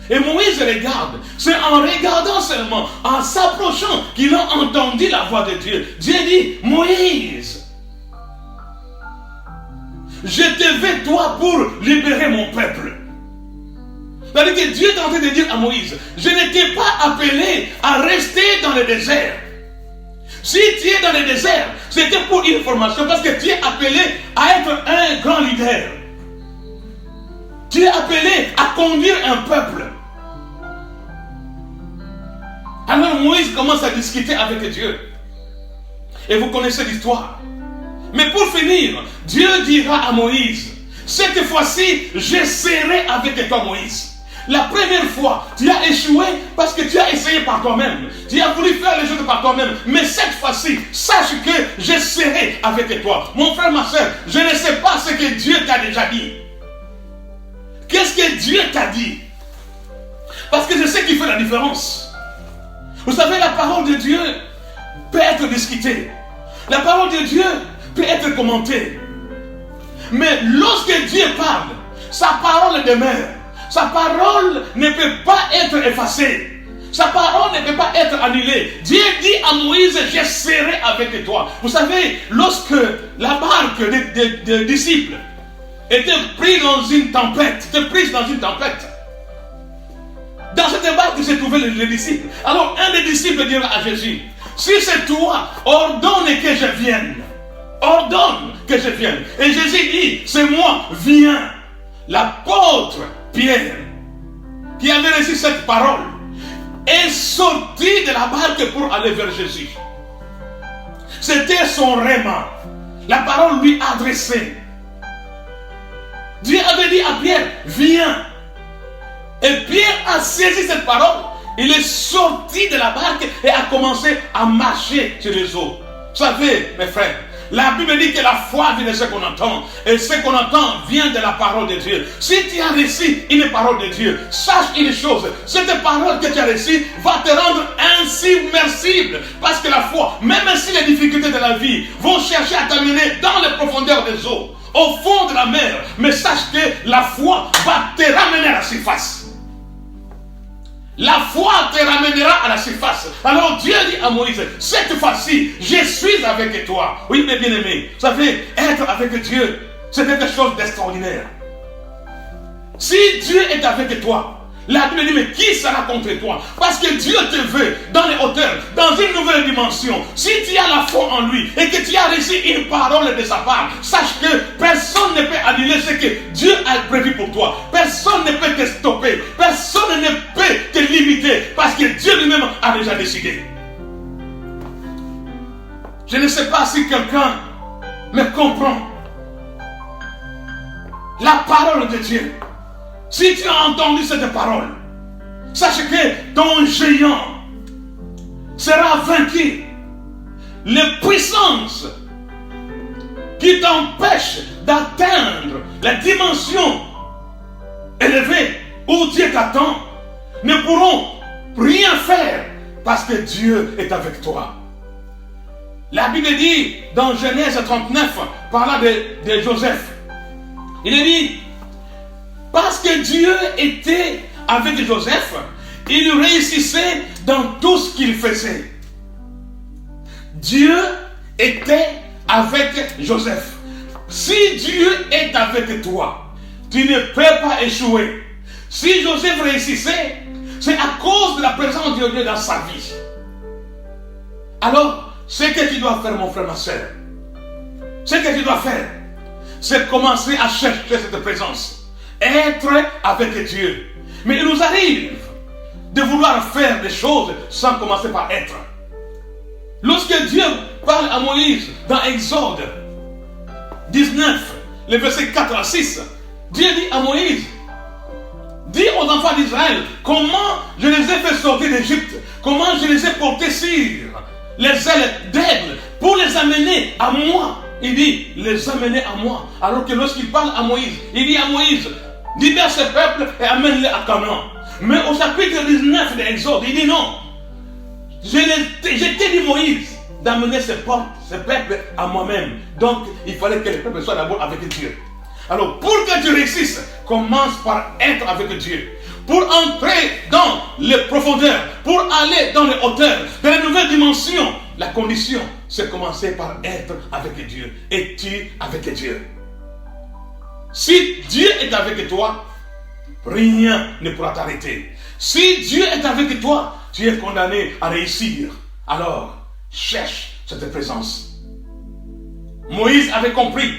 Et Moïse regarde. C'est en regardant seulement, en s'approchant, qu'il a entendu la voix de Dieu. Dieu dit, Moïse. je te veux toi pour libérer mon peuple. C'est-à-dire que Dieu est en train de dire à Moïse, je ne t'ai pas appelé à rester dans le désert. Si tu es dans le désert, c'était pour une formation, parce que tu es appelé à être un grand leader. Tu es appelé à conduire un peuple. Alors Moïse commence à discuter avec Dieu. Et vous connaissez l'histoire. Mais pour finir, Dieu dira à Moïse, cette fois-ci, je serai avec toi, Moïse. La première fois, tu as échoué parce que tu as essayé par toi-même. Tu as voulu faire les choses par toi-même. Mais cette fois-ci, sache que je serai avec toi. Mon frère, ma soeur, je ne sais pas ce que Dieu t'a déjà dit. Qu'est-ce que Dieu t'a dit? Parce que je sais qu'il fait la différence. Vous savez, la parole de Dieu peut être discutée. La parole de Dieu peut être commentée. Mais lorsque Dieu parle, sa parole demeure. Sa parole ne peut pas être effacée. Sa parole ne peut pas être annulée. Dieu dit à Moïse, je serai avec toi. Vous savez, lorsque la barque des disciples était prise dans une tempête, dans cette barque se trouvaient les disciples. Alors un des disciples dira à Jésus, si c'est toi, ordonne que je vienne. Ordonne que je vienne. Et Jésus dit, c'est moi, viens. L'apôtre Pierre, qui avait reçu cette parole, est sorti de la barque pour aller vers Jésus. C'était son rhéma. La parole lui adressée. Dieu avait dit à Pierre, viens. Et Pierre a saisi cette parole. Il est sorti de la barque et a commencé à marcher sur les eaux. Vous savez, mes frères, la Bible dit que la foi vient de ce qu'on entend. Et ce qu'on entend vient de la parole de Dieu. Si tu as reçu une parole de Dieu, sache une chose. Cette parole que tu as reçue va te rendre insubmersible. Parce que la foi, même si les difficultés de la vie vont chercher à t'amener dans les profondeurs des eaux, au fond de la mer, mais sache que la foi va te ramener à la surface. La foi te ramènera à la surface. Alors Dieu dit à Moïse, cette fois-ci, je suis avec toi. Oui, mes bien-aimés, vous savez, être avec Dieu, c'est quelque chose d'extraordinaire. Si Dieu est avec toi, la Bible dit, mais qui sera contre toi? Parce que Dieu te veut dans les hauteurs, dans une nouvelle dimension. Si tu as la foi en lui et que tu as reçu une parole de sa part, sache que personne ne peut annuler ce que Dieu a prévu pour toi. Personne ne peut te stopper. Personne ne peut te limiter parce que Dieu lui-même a déjà décidé. Je ne sais pas si quelqu'un me comprend. La parole de Dieu. Si tu as entendu cette parole, sache que ton géant sera vaincu. Les puissances qui t'empêchent d'atteindre la dimension élevée où Dieu t'attend ne pourront rien faire parce que Dieu est avec toi. La Bible dit dans Genèse 39, parlant de Joseph, il est dit, parce que Dieu était avec Joseph, il réussissait dans tout ce qu'il faisait. Dieu était avec Joseph. Si Dieu est avec toi, tu ne peux pas échouer. Si Joseph réussissait, c'est à cause de la présence de Dieu dans sa vie. Alors, ce que tu dois faire, mon frère, ma soeur, ce que tu dois faire, c'est commencer à chercher cette présence. Être avec Dieu. Mais il nous arrive de vouloir faire des choses sans commencer par être. Lorsque Dieu parle à Moïse dans Exode 19, le verset 4 à 6, Dieu dit à Moïse, dis aux enfants d'Israël comment je les ai fait sortir d'Égypte, comment je les ai portés sur les ailes d'aigle pour les amener à moi. Il dit, les amener à moi. Alors que lorsqu'il parle à Moïse, il dit à Moïse, libère ce peuple et amène-les à Canaan. Mais au chapitre 19 de l'Exode, il dit non. Je t'ai dit, Moïse, d'amener ce peuple à moi-même. Donc, il fallait que le peuple soit d'abord avec Dieu. Alors, pour que tu réussisses, commence par être avec Dieu. Pour entrer dans les profondeurs, pour aller dans les hauteurs, dans les nouvelles dimensions, la condition, c'est commencer par être avec Dieu. Es-tu avec Dieu? Si Dieu est avec toi, rien ne pourra t'arrêter. Si Dieu est avec toi, tu es condamné à réussir. Alors, cherche cette présence. Moïse avait compris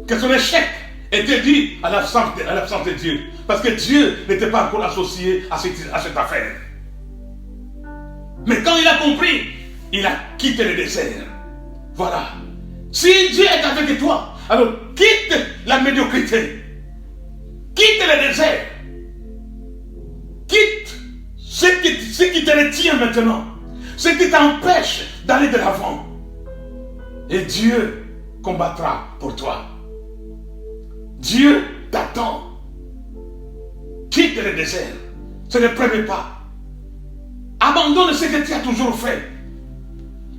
que son échec était dû à l'absence de Dieu. Parce que Dieu n'était pas encore associé à cette affaire. Mais quand il a compris, il a quitté le désert. Voilà. Si Dieu est avec toi, alors quitte la médiocrité. Quitte le désert. Quitte ce qui te retient maintenant. Ce qui t'empêche d'aller de l'avant. Et Dieu combattra pour toi. Dieu t'attend. Quitte le désert. C'est le premier pas. Abandonne ce que tu as toujours fait.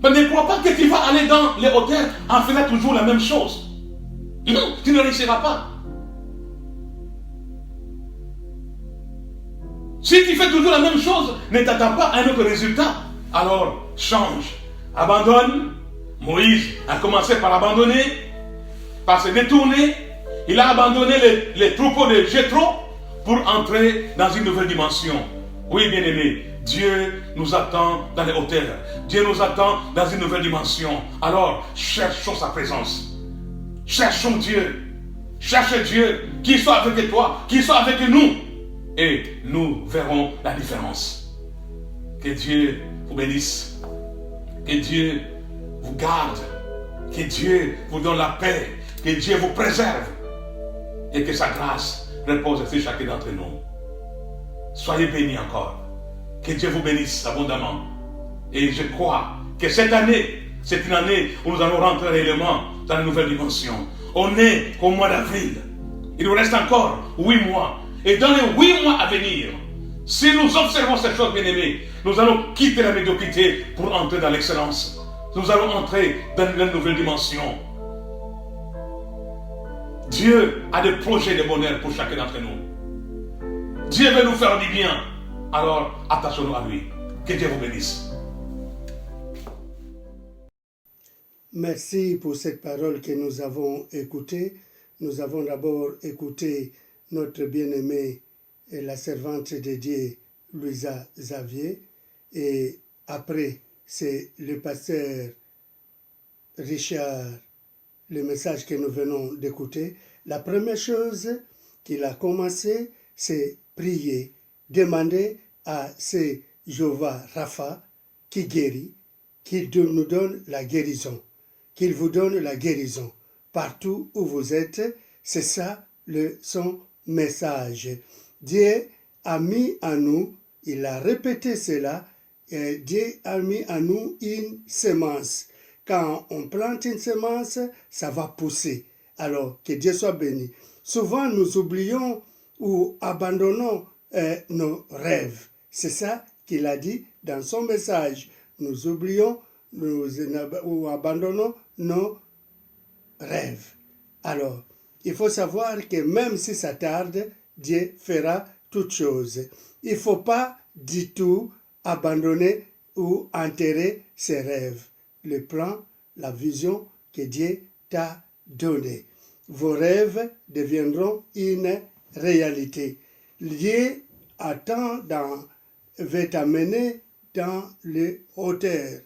Mais ne crois pas que tu vas aller dans les hauteurs en faisant toujours la même chose. Non, tu ne réussiras pas. Si tu fais toujours la même chose, ne t'attends pas à un autre résultat. Alors, change. Abandonne. Moïse a commencé par abandonner, par se détourner. Il a abandonné les troupeaux de Jéthro pour entrer dans une nouvelle dimension. Oui, bien-aimés, Dieu nous attend dans les hauteurs. Dieu nous attend dans une nouvelle dimension. Alors, cherchons sa présence. Cherchons Dieu. Cherche Dieu, qu'il soit avec toi, qu'il soit avec nous. Et nous verrons la différence. Que Dieu vous bénisse. Que Dieu vous garde. Que Dieu vous donne la paix. Que Dieu vous préserve. Et que sa grâce repose sur chacun d'entre nous. Soyez bénis encore. Que Dieu vous bénisse abondamment. Et je crois que cette année, c'est une année où nous allons rentrer réellement dans une nouvelle dimension. On est au mois d'avril. Il nous reste encore 8 mois. Et dans les 8 mois à venir, si nous observons cette chose, bien-aimée, nous allons quitter la médiocrité pour entrer dans l'excellence. Nous allons entrer dans une nouvelle dimension. Dieu a des projets de bonheur pour chacun d'entre nous. Dieu veut nous faire du bien. Alors, attachons-nous à lui. Que Dieu vous bénisse. Merci pour cette parole que nous avons écoutée. Nous avons d'abord écouté notre bien-aimée et la servante de Dieu, Louisa Xavier. Et après, c'est le pasteur Richard, le message que nous venons d'écouter. La première chose qu'il a commencé, c'est prier, demander à ce Jéhovah Rapha qui guérit, qu'il nous donne la guérison, qu'il vous donne la guérison partout où vous êtes. C'est ça son message. Dieu a mis en nous, il a répété cela, et Dieu a mis en nous une semence. Quand on plante une semence, ça va pousser. Alors, que Dieu soit béni. Souvent, nous oublions ou abandonnons nos rêves. C'est ça qu'il a dit dans son message. Nous oublions ou abandonnons nos rêves. Alors, il faut savoir que même si ça tarde, Dieu fera toutes choses. Il ne faut pas du tout abandonner ou enterrer ses rêves, le plan, la vision que Dieu t'a donné. Vos rêves deviendront une réalité. Dieu veut t'amener dans les hauteurs.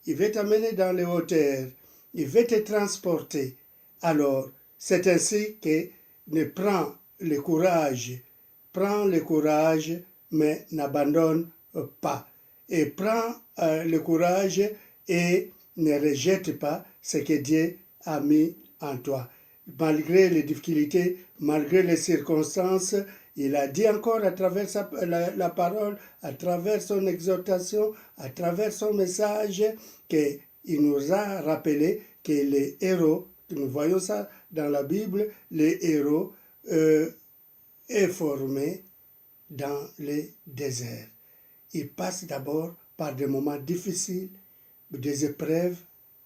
Il veut t'amener dans les hauteurs. Il veut te transporter. Alors, c'est ainsi que prends le courage, mais n'abandonne pas. Et prends le courage et ne rejette pas ce que Dieu a mis en toi. Malgré les difficultés, malgré les circonstances, il a dit encore à travers la parole, à travers son exhortation, à travers son message, qu'il nous a rappelé que les héros, nous voyons ça dans la Bible, les héros est formé dans les déserts. Ils passent d'abord par des moments difficiles, des épreuves,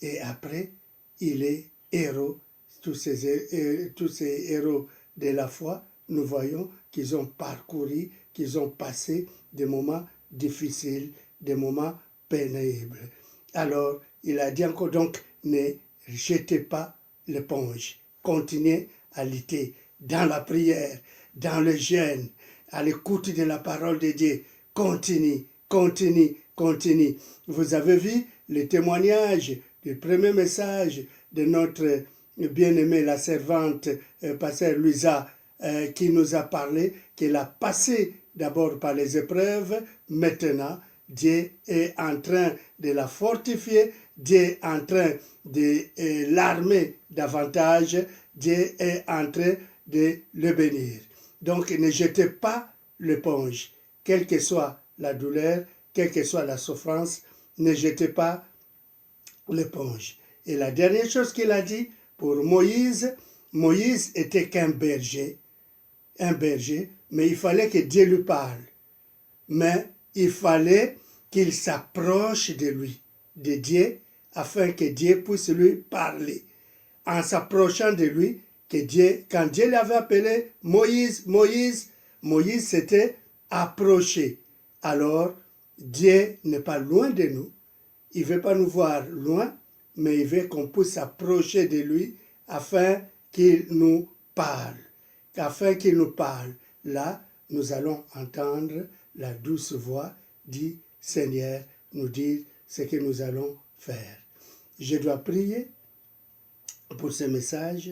et après, il est héros. Tous ces héros de la foi, nous voyons qu'ils ont parcouru, qu'ils ont passé des moments difficiles, des moments pénibles. Alors, il a dit encore donc, ne jetez pas l'éponge. Continuez spiritualité, dans la prière, dans le jeûne, à l'écoute de la parole de Dieu. Continue, continue, continue. Vous avez vu le témoignage du premier message de notre bien-aimée, la servante, pasteur Louisa, qui nous a parlé qu'elle a passé d'abord par les épreuves. Maintenant, Dieu est en train de la fortifier, Dieu est en train de l'armer davantage, Dieu est en train de le bénir. Donc ne jetez pas l'éponge, quelle que soit la douleur, quelle que soit la souffrance, ne jetez pas l'éponge. Et la dernière chose qu'il a dit pour Moïse, Moïse était qu'un berger, mais il fallait que Dieu lui parle. Mais il fallait qu'il s'approche de lui, de Dieu, afin que Dieu puisse lui parler. En s'approchant de lui, que Dieu, quand Dieu l'avait appelé Moïse, Moïse, Moïse s'était approché. Alors, Dieu n'est pas loin de nous. Il ne veut pas nous voir loin, mais il veut qu'on puisse s'approcher de lui afin qu'il nous parle. Afin qu'il nous parle. Là, nous allons entendre la douce voix du Seigneur nous dire ce que nous allons faire. Je dois prier pour ce message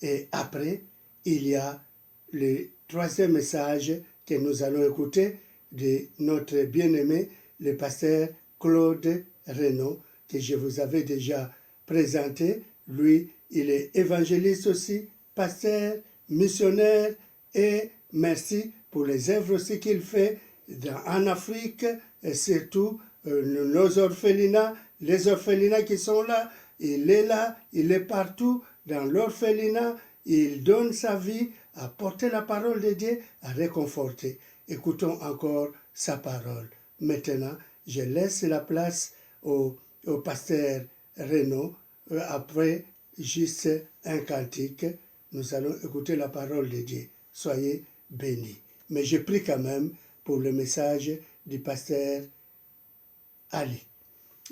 et après, il y a le troisième message que nous allons écouter de notre bien-aimé, le pasteur Claude Renaud, que je vous avais déjà présenté. Lui, il est évangéliste aussi, pasteur, missionnaire, et merci pour les œuvres aussi qu'il fait en Afrique, et surtout nos orphelinats, les orphelinats qui sont là, il est partout dans l'orphelinat, il donne sa vie à porter la parole de Dieu, à réconforter. Écoutons encore sa parole. Maintenant, je laisse la place au pasteur Renaud. Après, juste un cantique, nous allons écouter la parole de Dieu. Soyez bénis. Mais je prie quand même pour le message du pasteur Ali.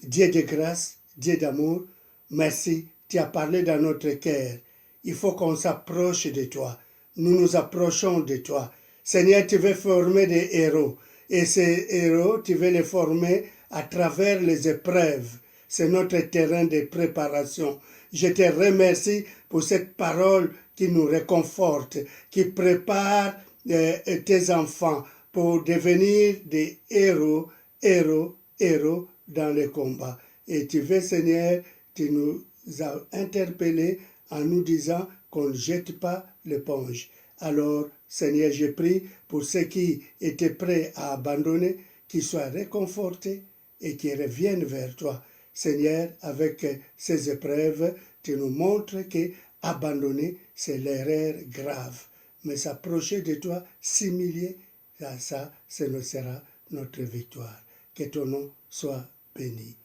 Dieu de grâce, Dieu d'amour, merci, tu as parlé dans notre cœur. Il faut qu'on s'approche de toi. Nous nous approchons de toi. Seigneur, tu veux former des héros. Et ces héros, tu veux les former à travers les épreuves. C'est notre terrain de préparation. Je te remercie pour cette parole qui nous réconforte, qui prépare tes enfants pour devenir des héros dans le combat. Et tu veux, Seigneur, tu nous as interpellés en nous disant qu'on ne jette pas l'éponge. Alors, Seigneur, je prie pour ceux qui étaient prêts à abandonner, qu'ils soient réconfortés et qu'ils reviennent vers toi. Seigneur, avec ces épreuves, tu nous montres que abandonner, c'est l'erreur grave. Mais s'approcher de toi, s'humilier, ça, ce sera notre victoire. Que ton nom soit béni.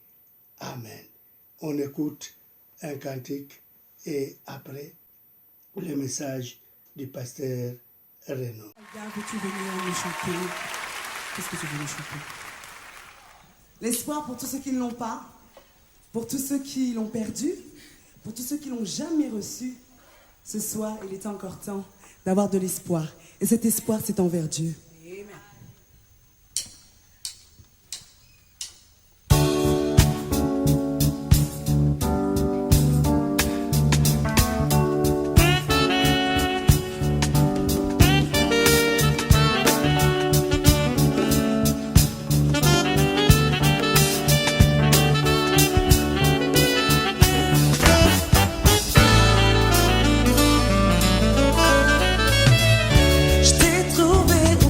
Amen. On écoute un cantique et après le message du pasteur Renaud. Veux-tu venir nous chanter? Qu'est-ce que tu veux nous chanter? L'espoir pour tous ceux qui ne l'ont pas, pour tous ceux qui l'ont perdu, pour tous ceux qui l'ont jamais reçu. Ce soir, il est encore temps d'avoir de l'espoir. Et cet espoir, c'est envers Dieu. Je t'ai trouvé au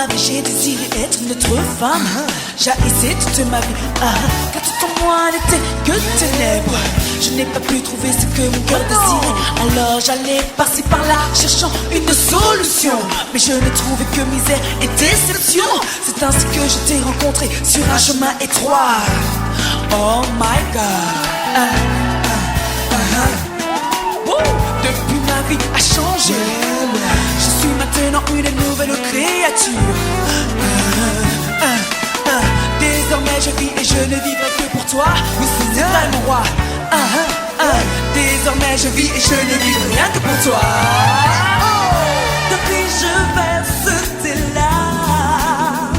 ma vie, j'ai désiré être une autre femme. J'ai essayé toute ma vie, car tout en moi n'était que ténèbres. Je n'ai pas pu trouver ce que mon cœur désirait. Alors j'allais par-ci par-là, cherchant une solution. Mais je n'ai trouvé que misère et déception. C'est ainsi que je t'ai rencontré sur un chemin étroit. Oh my God. Depuis ma vie a changé. Je suis maintenant une nouvelle créature. Désormais je vis et je ne vivrai que pour toi. Oui, c'est vrai mon roi. Désormais je vis et je ne vivrai rien que pour toi. Depuis je verse tes larmes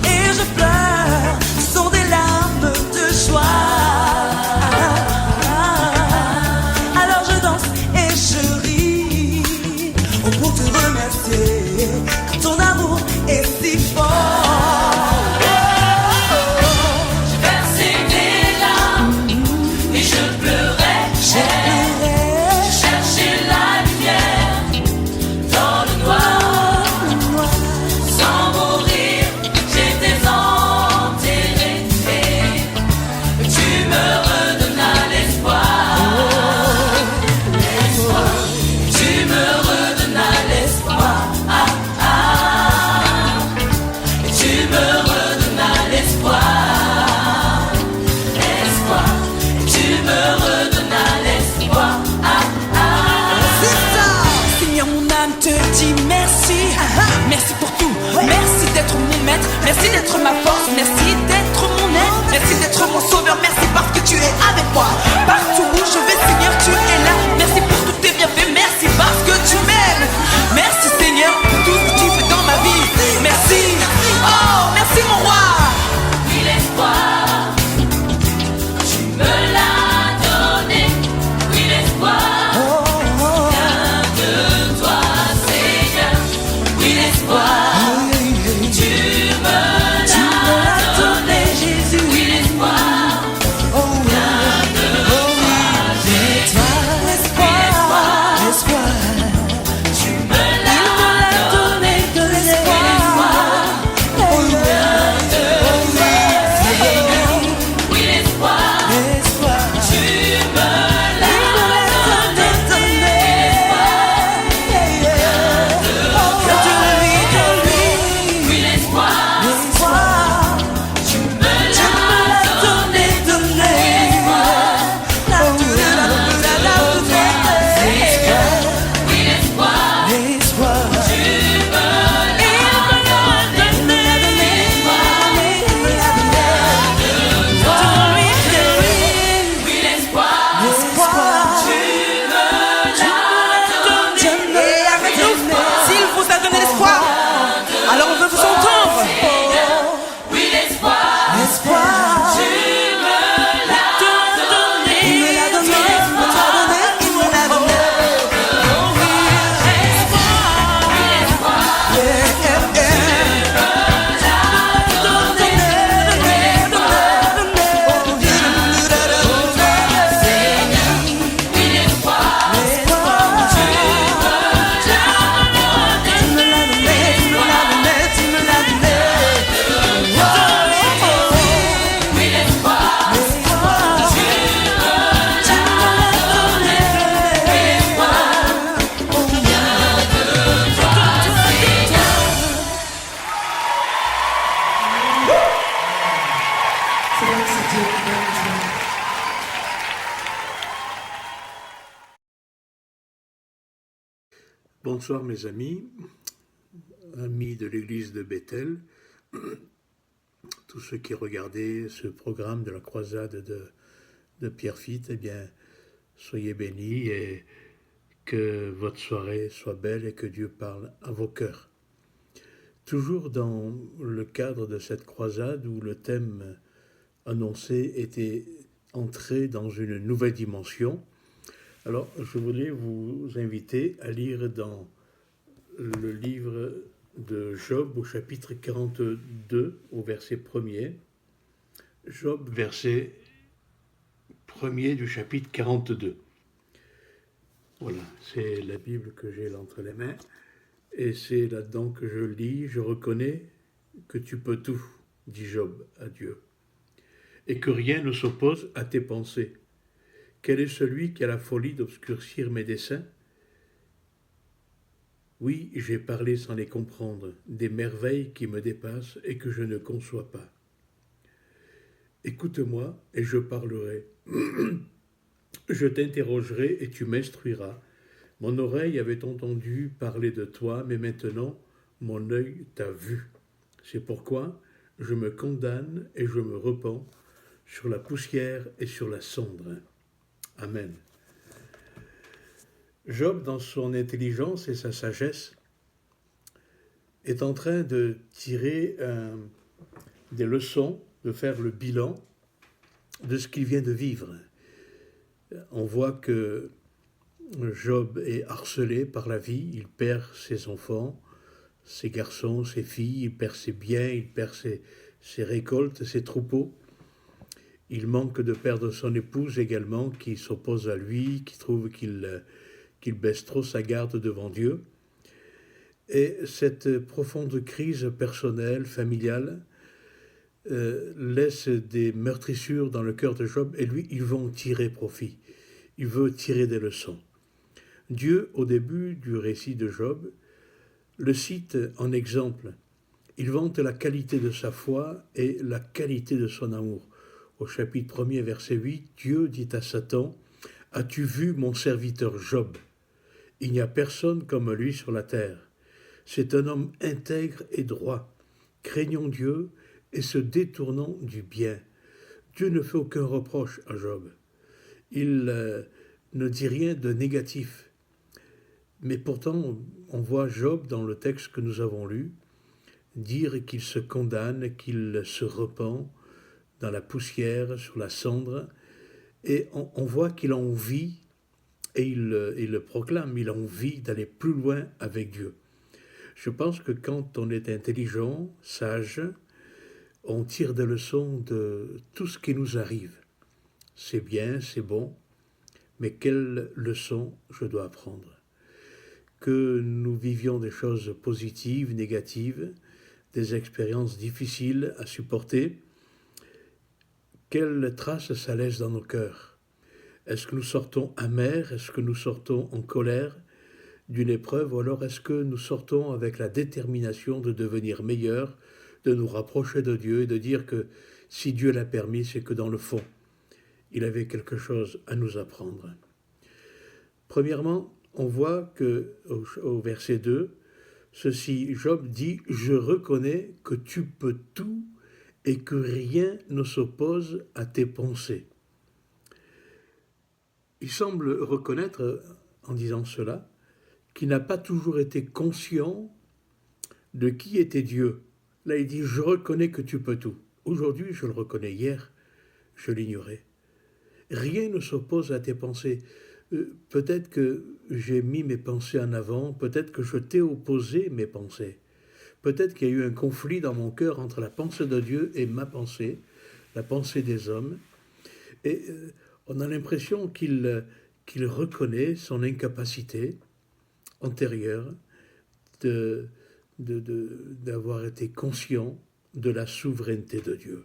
et je pleure. Ce sont des larmes de joie. Alors je danse et je ris pour te remercier. Car ton amour est si fort. Merci d'être ma force, merci d'être mon aide, merci d'être mon sauveur, merci parce que tu es avec moi. Partout où je vais, Seigneur, tu es là. Merci pour tous tes bienfaits, merci parce que tu m'aimes. Merci Seigneur pour tout ce que tu fais dans ma vie. Merci, oh merci mon roi. Oui, l'espoir, tu me l'as donné. Oui, l'espoir, vient de toi, Seigneur. Oui, l'espoir. Bonsoir mes amis de l'église de Bethel, tous ceux qui regardaient ce programme de la croisade de Pierrefitte, eh bien, soyez bénis et que votre soirée soit belle et que Dieu parle à vos cœurs. Toujours dans le cadre de cette croisade où le thème annoncé était « Entrer dans une nouvelle dimension », alors je voulais vous inviter à lire dans le livre de Job au chapitre 42 au verset 1er. Job, verset 1er du chapitre 42. Voilà, c'est la Bible que j'ai entre les mains. Et c'est là-dedans que je lis, je reconnais que tu peux tout, dit Job à Dieu, et que rien ne s'oppose à tes pensées. Quel est celui qui a la folie d'obscurcir mes desseins? Oui, j'ai parlé sans les comprendre, des merveilles qui me dépassent et que je ne conçois pas. Écoute-moi et je parlerai. Je t'interrogerai et tu m'instruiras. Mon oreille avait entendu parler de toi, mais maintenant mon œil t'a vu. C'est pourquoi je me condamne et je me repens sur la poussière et sur la cendre. Amen. Job, dans son intelligence et sa sagesse, est en train de tirer des leçons, de faire le bilan de ce qu'il vient de vivre. On voit que Job est harcelé par la vie, il perd ses enfants, ses garçons, ses filles, il perd ses biens, il perd ses récoltes, ses troupeaux. Il manque de perdre son épouse également, qui s'oppose à lui, qui trouve qu'il baisse trop sa garde devant Dieu. Et cette profonde crise personnelle, familiale, laisse des meurtrissures dans le cœur de Job, et lui, il veut en tirer profit. Il veut tirer des leçons. Dieu, au début du récit de Job, le cite en exemple. Il vante la qualité de sa foi et la qualité de son amour. Au chapitre 1er, verset 8, Dieu dit à Satan, « As-tu vu mon serviteur Job? Il n'y a personne comme lui sur la terre. C'est un homme intègre et droit, craignant Dieu et se détournant du bien. Dieu ne fait aucun reproche à Job. Il ne dit rien de négatif. Mais pourtant, on voit Job, dans le texte que nous avons lu, dire qu'il se condamne, qu'il se repent dans la poussière, sur la cendre, et on voit qu'il a envie, et il le proclame, il a envie d'aller plus loin avec Dieu. Je pense que quand on est intelligent, sage, on tire des leçons de tout ce qui nous arrive. C'est bien, c'est bon, mais quelle leçon je dois apprendre? Que nous vivions des choses positives, négatives, des expériences difficiles à supporter, quelle trace ça laisse dans nos cœurs? Est-ce que nous sortons amers? Est-ce que nous sortons en colère d'une épreuve? Ou alors est-ce que nous sortons avec la détermination de devenir meilleurs, de nous rapprocher de Dieu et de dire que si Dieu l'a permis, c'est que dans le fond, il avait quelque chose à nous apprendre. Premièrement, on voit que au verset 2, ceci, Job dit « Je reconnais que tu peux tout et que rien ne s'oppose à tes pensées. » Il semble reconnaître, en disant cela, qu'il n'a pas toujours été conscient de qui était Dieu. Là, il dit « Je reconnais que tu peux tout. » Aujourd'hui, je le reconnais. Hier, je l'ignorais. Rien ne s'oppose à tes pensées. Peut-être que j'ai mis mes pensées en avant, peut-être que je t'ai opposé mes pensées. Peut-être qu'il y a eu un conflit dans mon cœur entre la pensée de Dieu et ma pensée, la pensée des hommes. Et on a l'impression qu'il reconnaît son incapacité antérieure d'avoir été conscient de la souveraineté de Dieu.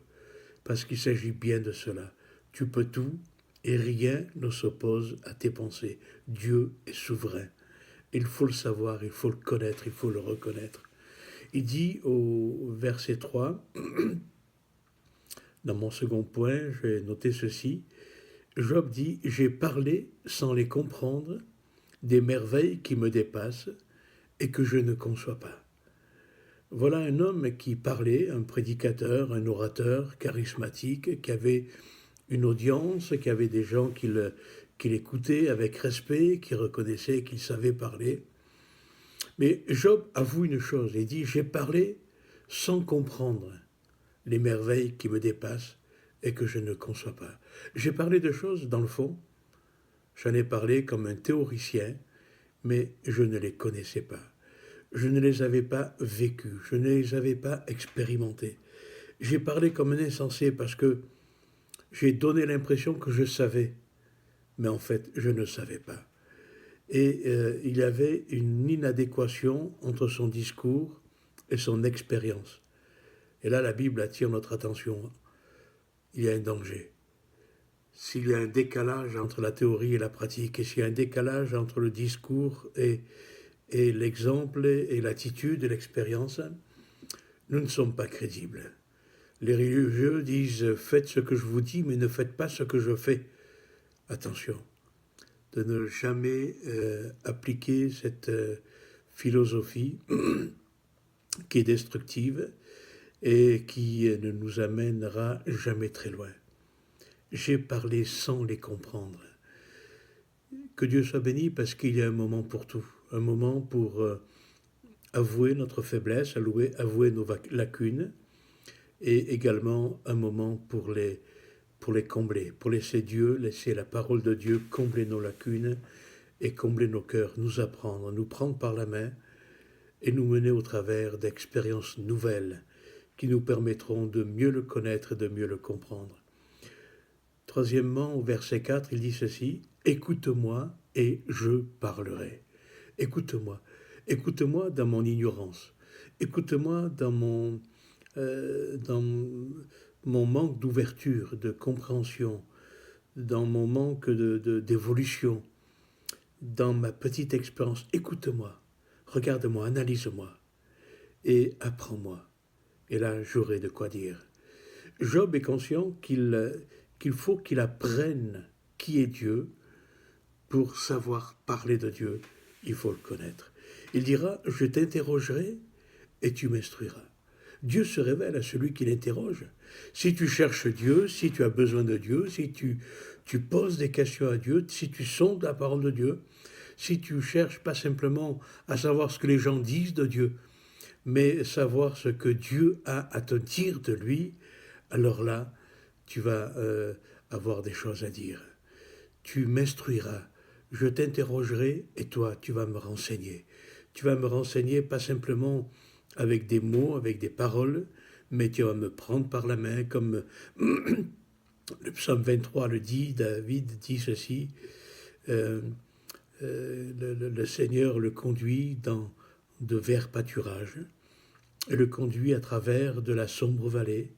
Parce qu'il s'agit bien de cela. Tu peux tout et rien ne s'oppose à tes pensées. Dieu est souverain. Il faut le savoir, il faut le connaître, il faut le reconnaître. Il dit au verset 3, dans mon second point, j'ai noté ceci, Job dit « J'ai parlé sans les comprendre des merveilles qui me dépassent et que je ne conçois pas. » Voilà un homme qui parlait, un prédicateur, un orateur charismatique, qui avait une audience, qui avait des gens qui l'écoutaient avec respect, qui reconnaissaient qu'il savait parler. Mais Job avoue une chose, il dit « J'ai parlé sans comprendre les merveilles qui me dépassent et que je ne conçois pas. » J'ai parlé de choses, dans le fond, j'en ai parlé comme un théoricien, mais je ne les connaissais pas. Je ne les avais pas vécues, je ne les avais pas expérimentées. J'ai parlé comme un insensé parce que j'ai donné l'impression que je savais, mais en fait, je ne savais pas. Et il y avait une inadéquation entre son discours et son expérience. Et là, la Bible attire notre attention. Il y a un danger. S'il y a un décalage entre la théorie et la pratique, et s'il y a un décalage entre le discours et l'exemple et l'attitude et l'expérience, nous ne sommes pas crédibles. Les religieux disent « faites ce que je vous dis, mais ne faites pas ce que je fais ». Attention, de ne jamais appliquer cette philosophie qui est destructive et qui ne nous amènera jamais très loin. J'ai parlé sans les comprendre. Que Dieu soit béni parce qu'il y a un moment pour tout, un moment pour avouer notre faiblesse, avouer nos lacunes, et également un moment pour les combler, pour laisser Dieu, laisser la parole de Dieu combler nos lacunes et combler nos cœurs, nous apprendre, nous prendre par la main et nous mener au travers d'expériences nouvelles qui nous permettront de mieux le connaître et de mieux le comprendre. Troisièmement, au verset 4, il dit ceci, « Écoute-moi et je parlerai. » Écoute-moi. Écoute-moi dans mon ignorance. Écoute-moi dans mon manque d'ouverture, de compréhension, dans mon manque d'évolution, dans ma petite expérience. Écoute-moi, regarde-moi, analyse-moi et apprends-moi. Et là, j'aurai de quoi dire. Job est conscient qu'il faut qu'il apprenne qui est Dieu. Pour savoir parler de Dieu, il faut le connaître. Il dira, je t'interrogerai et tu m'instruiras. Dieu se révèle à celui qui l'interroge. Si tu cherches Dieu, si tu as besoin de Dieu, si tu poses des questions à Dieu, si tu sondes la parole de Dieu, si tu cherches pas simplement à savoir ce que les gens disent de Dieu, mais savoir ce que Dieu a à te dire de lui, alors là, tu vas avoir des choses à dire. Tu m'instruiras, je t'interrogerai et toi, tu vas me renseigner. Tu vas me renseigner pas simplement avec des mots, avec des paroles, mais tu vas me prendre par la main comme le psaume 23 le dit, David dit ceci, le Seigneur le conduit dans de verts pâturages, et le conduit à travers de la sombre vallée,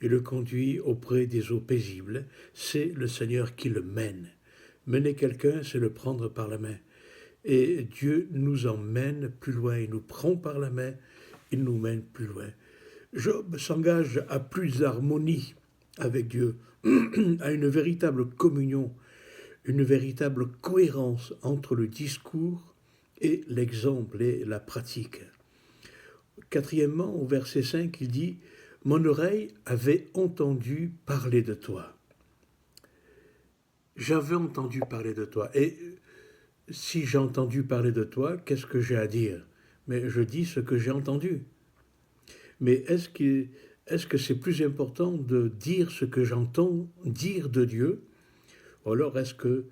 et le conduit auprès des eaux paisibles. C'est le Seigneur qui le mène. Mener quelqu'un, c'est le prendre par la main. Et Dieu nous emmène plus loin, il nous prend par la main, il nous mène plus loin. Job s'engage à plus d'harmonie avec Dieu, à une véritable communion, une véritable cohérence entre le discours et l'exemple et la pratique. Quatrièmement, au verset 5, il dit « Mon oreille avait entendu parler de toi. » J'avais entendu parler de toi. Et si j'ai entendu parler de toi, qu'est-ce que j'ai à dire? Mais je dis ce que j'ai entendu. Mais est-ce que c'est plus important de dire ce que j'entends dire de Dieu? Ou alors est-ce que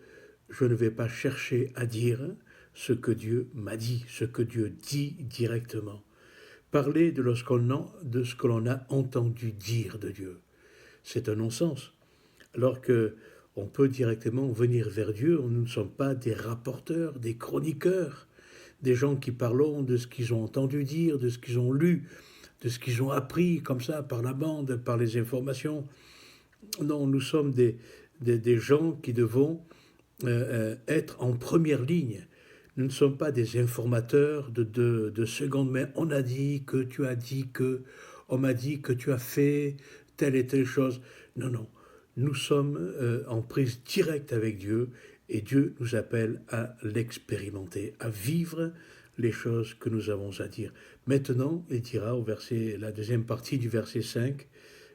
je ne vais pas chercher à dire ce que Dieu m'a dit, ce que Dieu dit directement? Parler de ce que l'on a entendu dire de Dieu, c'est un non-sens. Alors que on peut directement venir vers Dieu, nous ne sommes pas des rapporteurs, des chroniqueurs, des gens qui parlent de ce qu'ils ont entendu dire, de ce qu'ils ont lu, de ce qu'ils ont appris comme ça par la bande, par les informations. Non, nous sommes des gens qui devons être en première ligne. Nous ne sommes pas des informateurs de seconde main. On a dit que tu as dit que, on m'a dit que tu as fait telle et telle chose. Non, non. Nous sommes en prise directe avec Dieu et Dieu nous appelle à l'expérimenter, à vivre les choses que nous avons à dire. Maintenant, il dira au la deuxième partie du verset 5,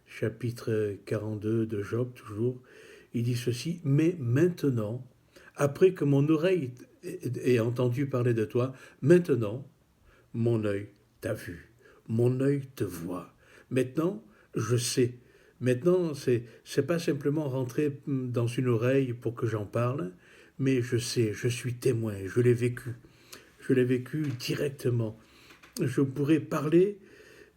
chapitre 42 de Job, toujours, il dit ceci, « Mais maintenant, après que mon oreille ait entendu parler de toi, maintenant, mon œil t'a vu, mon œil te voit. Maintenant, je sais. » Maintenant, c'est pas simplement rentrer dans une oreille pour que j'en parle, mais je sais, je suis témoin, je l'ai vécu. Je l'ai vécu directement. Je pourrais parler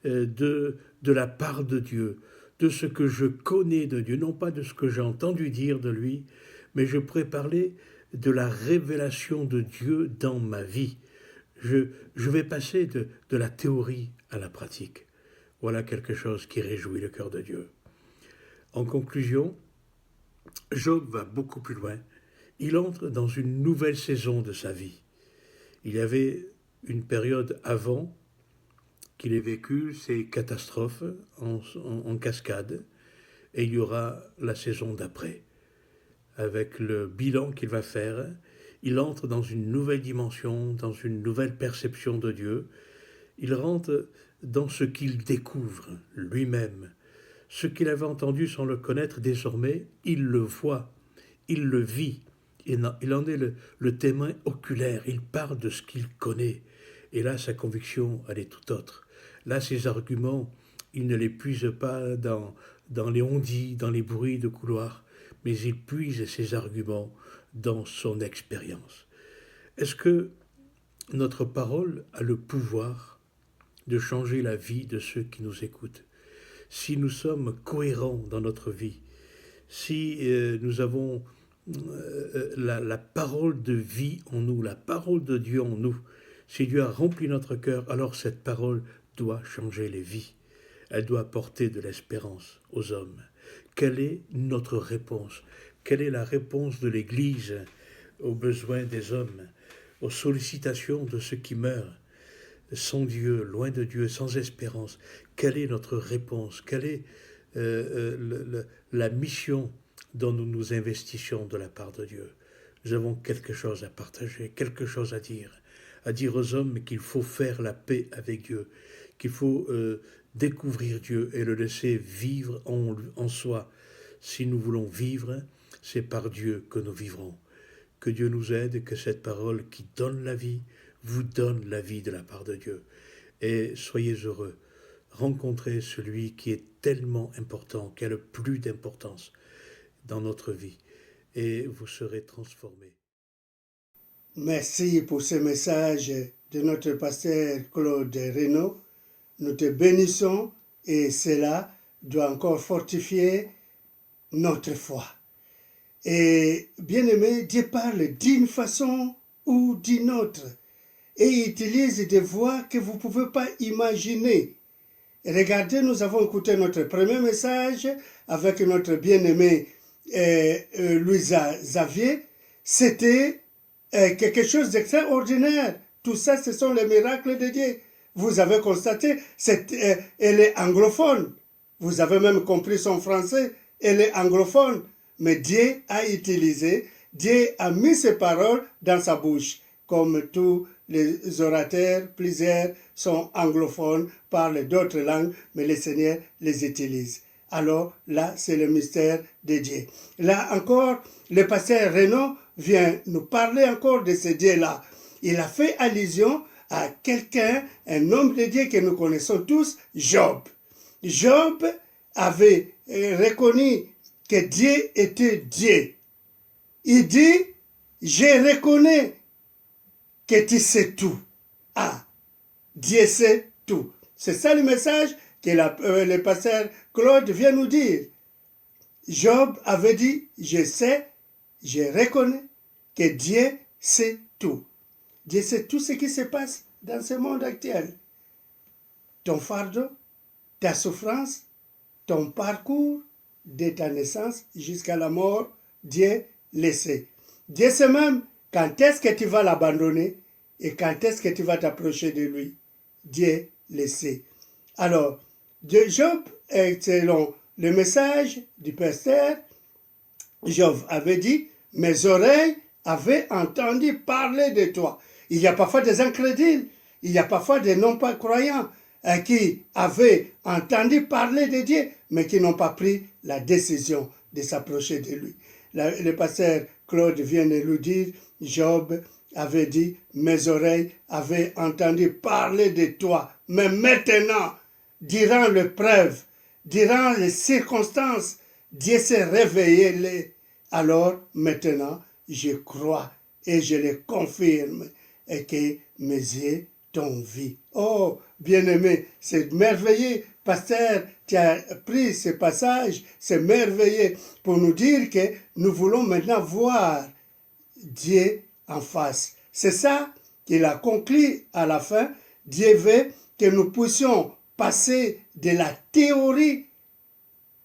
de la part de Dieu, de ce que je connais de Dieu, non pas de ce que j'ai entendu dire de lui, mais je pourrais parler de la révélation de Dieu dans ma vie. Je vais passer de la théorie à la pratique. Voilà quelque chose qui réjouit le cœur de Dieu. En conclusion, Job va beaucoup plus loin. Il entre dans une nouvelle saison de sa vie. Il y avait une période avant qu'il ait vécu ces catastrophes en cascade, et il y aura la saison d'après. Avec le bilan qu'il va faire, il entre dans une nouvelle dimension, dans une nouvelle perception de Dieu. Il rentre dans ce qu'il découvre lui-même. Ce qu'il avait entendu sans le connaître, désormais, il le voit, il le vit. Il en est le témoin oculaire, il parle de ce qu'il connaît. Et là, sa conviction, elle est tout autre. Là, ses arguments, il ne les puise pas dans les on-dit, dans les bruits de couloir, mais il puise ses arguments dans son expérience. Est-ce que notre parole a le pouvoir de changer la vie de ceux qui nous écoutent? Si nous sommes cohérents dans notre vie, si nous avons la parole de vie en nous, la parole de Dieu en nous, si Dieu a rempli notre cœur, alors cette parole doit changer les vies. Elle doit apporter de l'espérance aux hommes. Quelle est notre réponse? Quelle est la réponse de l'Église aux besoins des hommes, aux sollicitations de ceux qui meurent, sans Dieu, loin de Dieu, sans espérance? Quelle est notre réponse? Quelle est la mission dont nous nous investissions de la part de Dieu? Nous avons quelque chose à partager, quelque chose à dire aux hommes qu'il faut faire la paix avec Dieu, qu'il faut découvrir Dieu et le laisser vivre en soi. Si nous voulons vivre, c'est par Dieu que nous vivrons. Que Dieu nous aide, que cette parole qui donne la vie vous donne la vie de la part de Dieu. Et soyez heureux. Rencontrez celui qui est tellement important, qui a le plus d'importance dans notre vie. Et vous serez transformés. Merci pour ce message de notre pasteur Claude Reynaud. Nous te bénissons et cela doit encore fortifier notre foi. Et bien aimé, Dieu parle d'une façon ou d'une autre et utilise des voix que vous ne pouvez pas imaginer. Regardez, nous avons écouté notre premier message avec notre bien-aimé Louisa Xavier. C'était quelque chose d'extraordinaire. Tout ça, ce sont les miracles de Dieu. Vous avez constaté, elle est anglophone. Vous avez même compris son français. Elle est anglophone. Mais Dieu a utilisé, Dieu a mis ses paroles dans sa bouche. Comme tous les orateurs, plusieurs sont anglophones, parlent d'autres langues, mais le Seigneur les utilise. Alors là, c'est le mystère de Dieu. Là encore, le pasteur Reynaud vient nous parler encore de ce Dieu-là. Il a fait allusion à quelqu'un, un homme de Dieu que nous connaissons tous, Job. Job avait reconnu que Dieu était Dieu. Il dit, je reconnais que tu sais tout. Ah, Dieu sait tout. C'est ça le message que le pasteur Claude vient nous dire. Job avait dit, je sais, je reconnais que Dieu sait tout. Dieu sait tout ce qui se passe dans ce monde actuel. Ton fardeau, ta souffrance, ton parcours, de ta naissance jusqu'à la mort, Dieu le sait. Dieu sait même quand est-ce que tu vas l'abandonner et quand est-ce que tu vas t'approcher de lui. Dieu le sait. Alors, Job, selon le message du pasteur, Job avait dit, mes oreilles avaient entendu parler de toi. Il y a parfois des incrédules, il y a parfois des non-pas croyants qui avaient entendu parler de Dieu, mais qui n'ont pas pris la décision de s'approcher de lui. Le pasteur Claude vient de nous dire, Job avait dit, mes oreilles avaient entendu parler de toi, mais maintenant, durant l'épreuve, durant les circonstances, Dieu s'est réveillé. Alors maintenant, je crois et je le confirme et que mes yeux t'ont vu. Oh, bien-aimé, c'est merveilleux. Pasteur, tu as pris ce passage, c'est merveilleux pour nous dire que nous voulons maintenant voir Dieu en face. C'est ça qu'il a conclu à la fin. Dieu veut que nous puissions passer de la théorie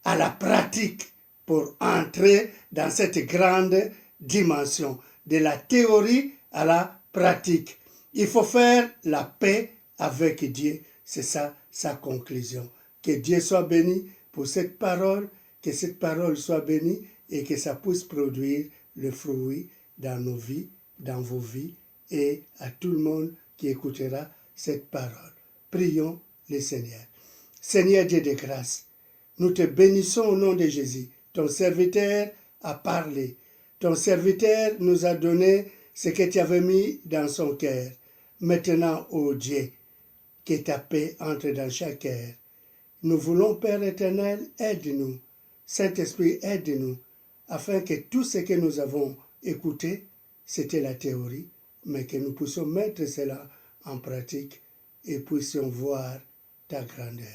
à la pratique pour entrer dans cette grande dimension. De la théorie à la pratique. Il faut faire la paix avec Dieu. C'est ça sa conclusion. Que Dieu soit béni pour cette parole, que cette parole soit bénie et que ça puisse produire le fruit dans nos vies, dans vos vies et à tout le monde qui écoutera cette parole. Prions le Seigneur. Seigneur Dieu de grâce, nous te bénissons au nom de Jésus. Ton serviteur a parlé. Ton serviteur nous a donné ce que tu avais mis dans son cœur. Maintenant, ô Dieu, que ta paix entre dans chaque cœur. Nous voulons, Père éternel, aide-nous. Saint-Esprit, aide-nous, afin que tout ce que nous avons écouté, c'était la théorie, mais que nous puissions mettre cela en pratique et puissions voir ta grandeur.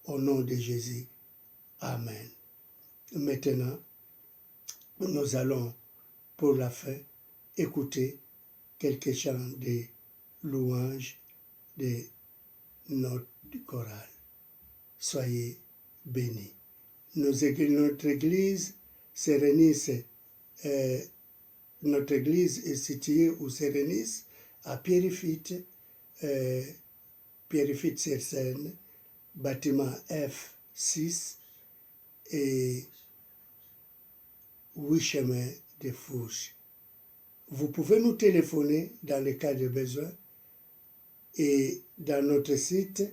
Au nom de Jésus. Amen. Maintenant, nous allons, pour la fin, écouter quelques chants de louanges de notre chorale. Soyez bénis. Notre église se réunit, notre église est située ou se réunit à Pierrefitte, Pierrefitte-sur-Seine, bâtiment F6 et 8 chemins de Fourche. Vous pouvez nous téléphoner dans le cas de besoin et dans notre site,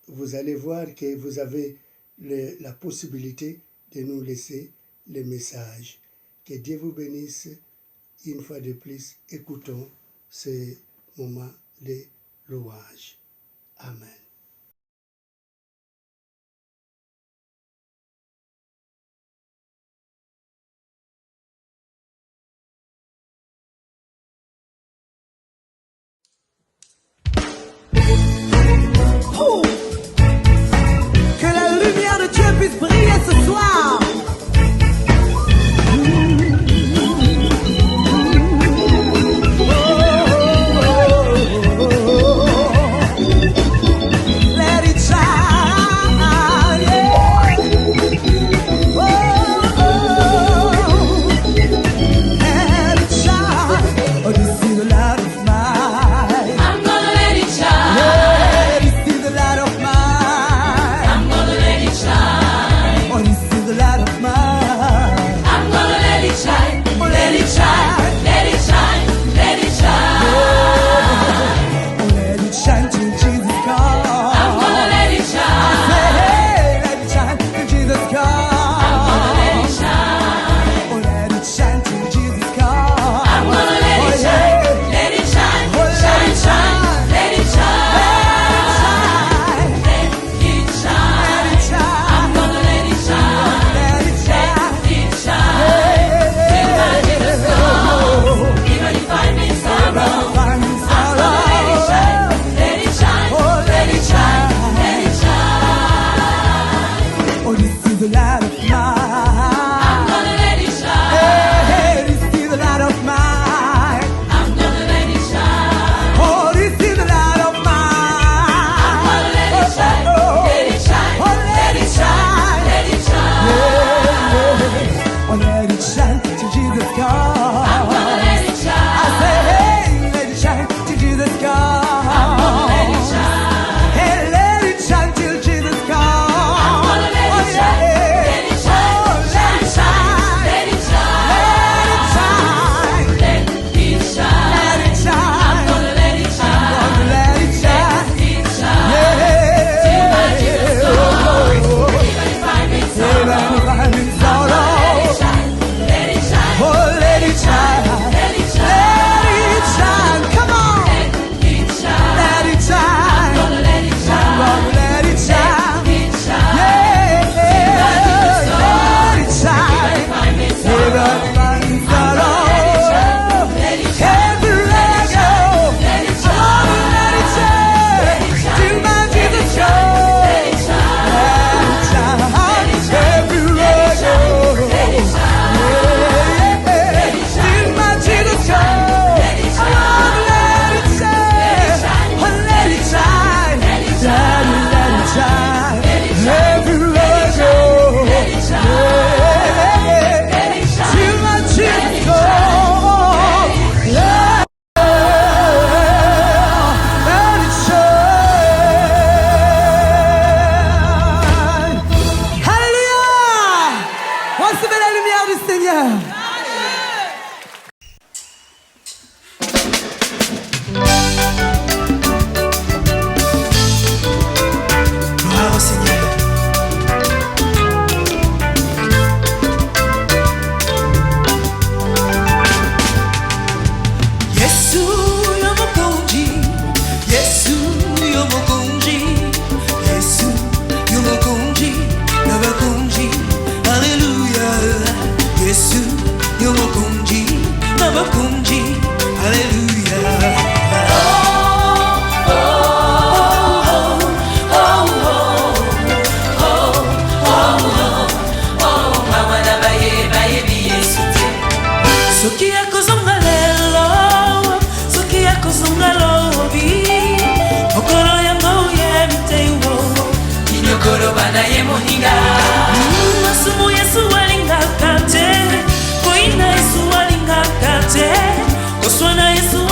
vous allez voir que vous avez la possibilité de nous laisser les messages. Que Dieu vous bénisse. Une fois de plus, écoutons ce moment de louange. Amen. Que la lumière de Dieu puisse briller ce soir. ye moninga masumu Yesu alingaka te koina Yesu alingaka te koswana Yesu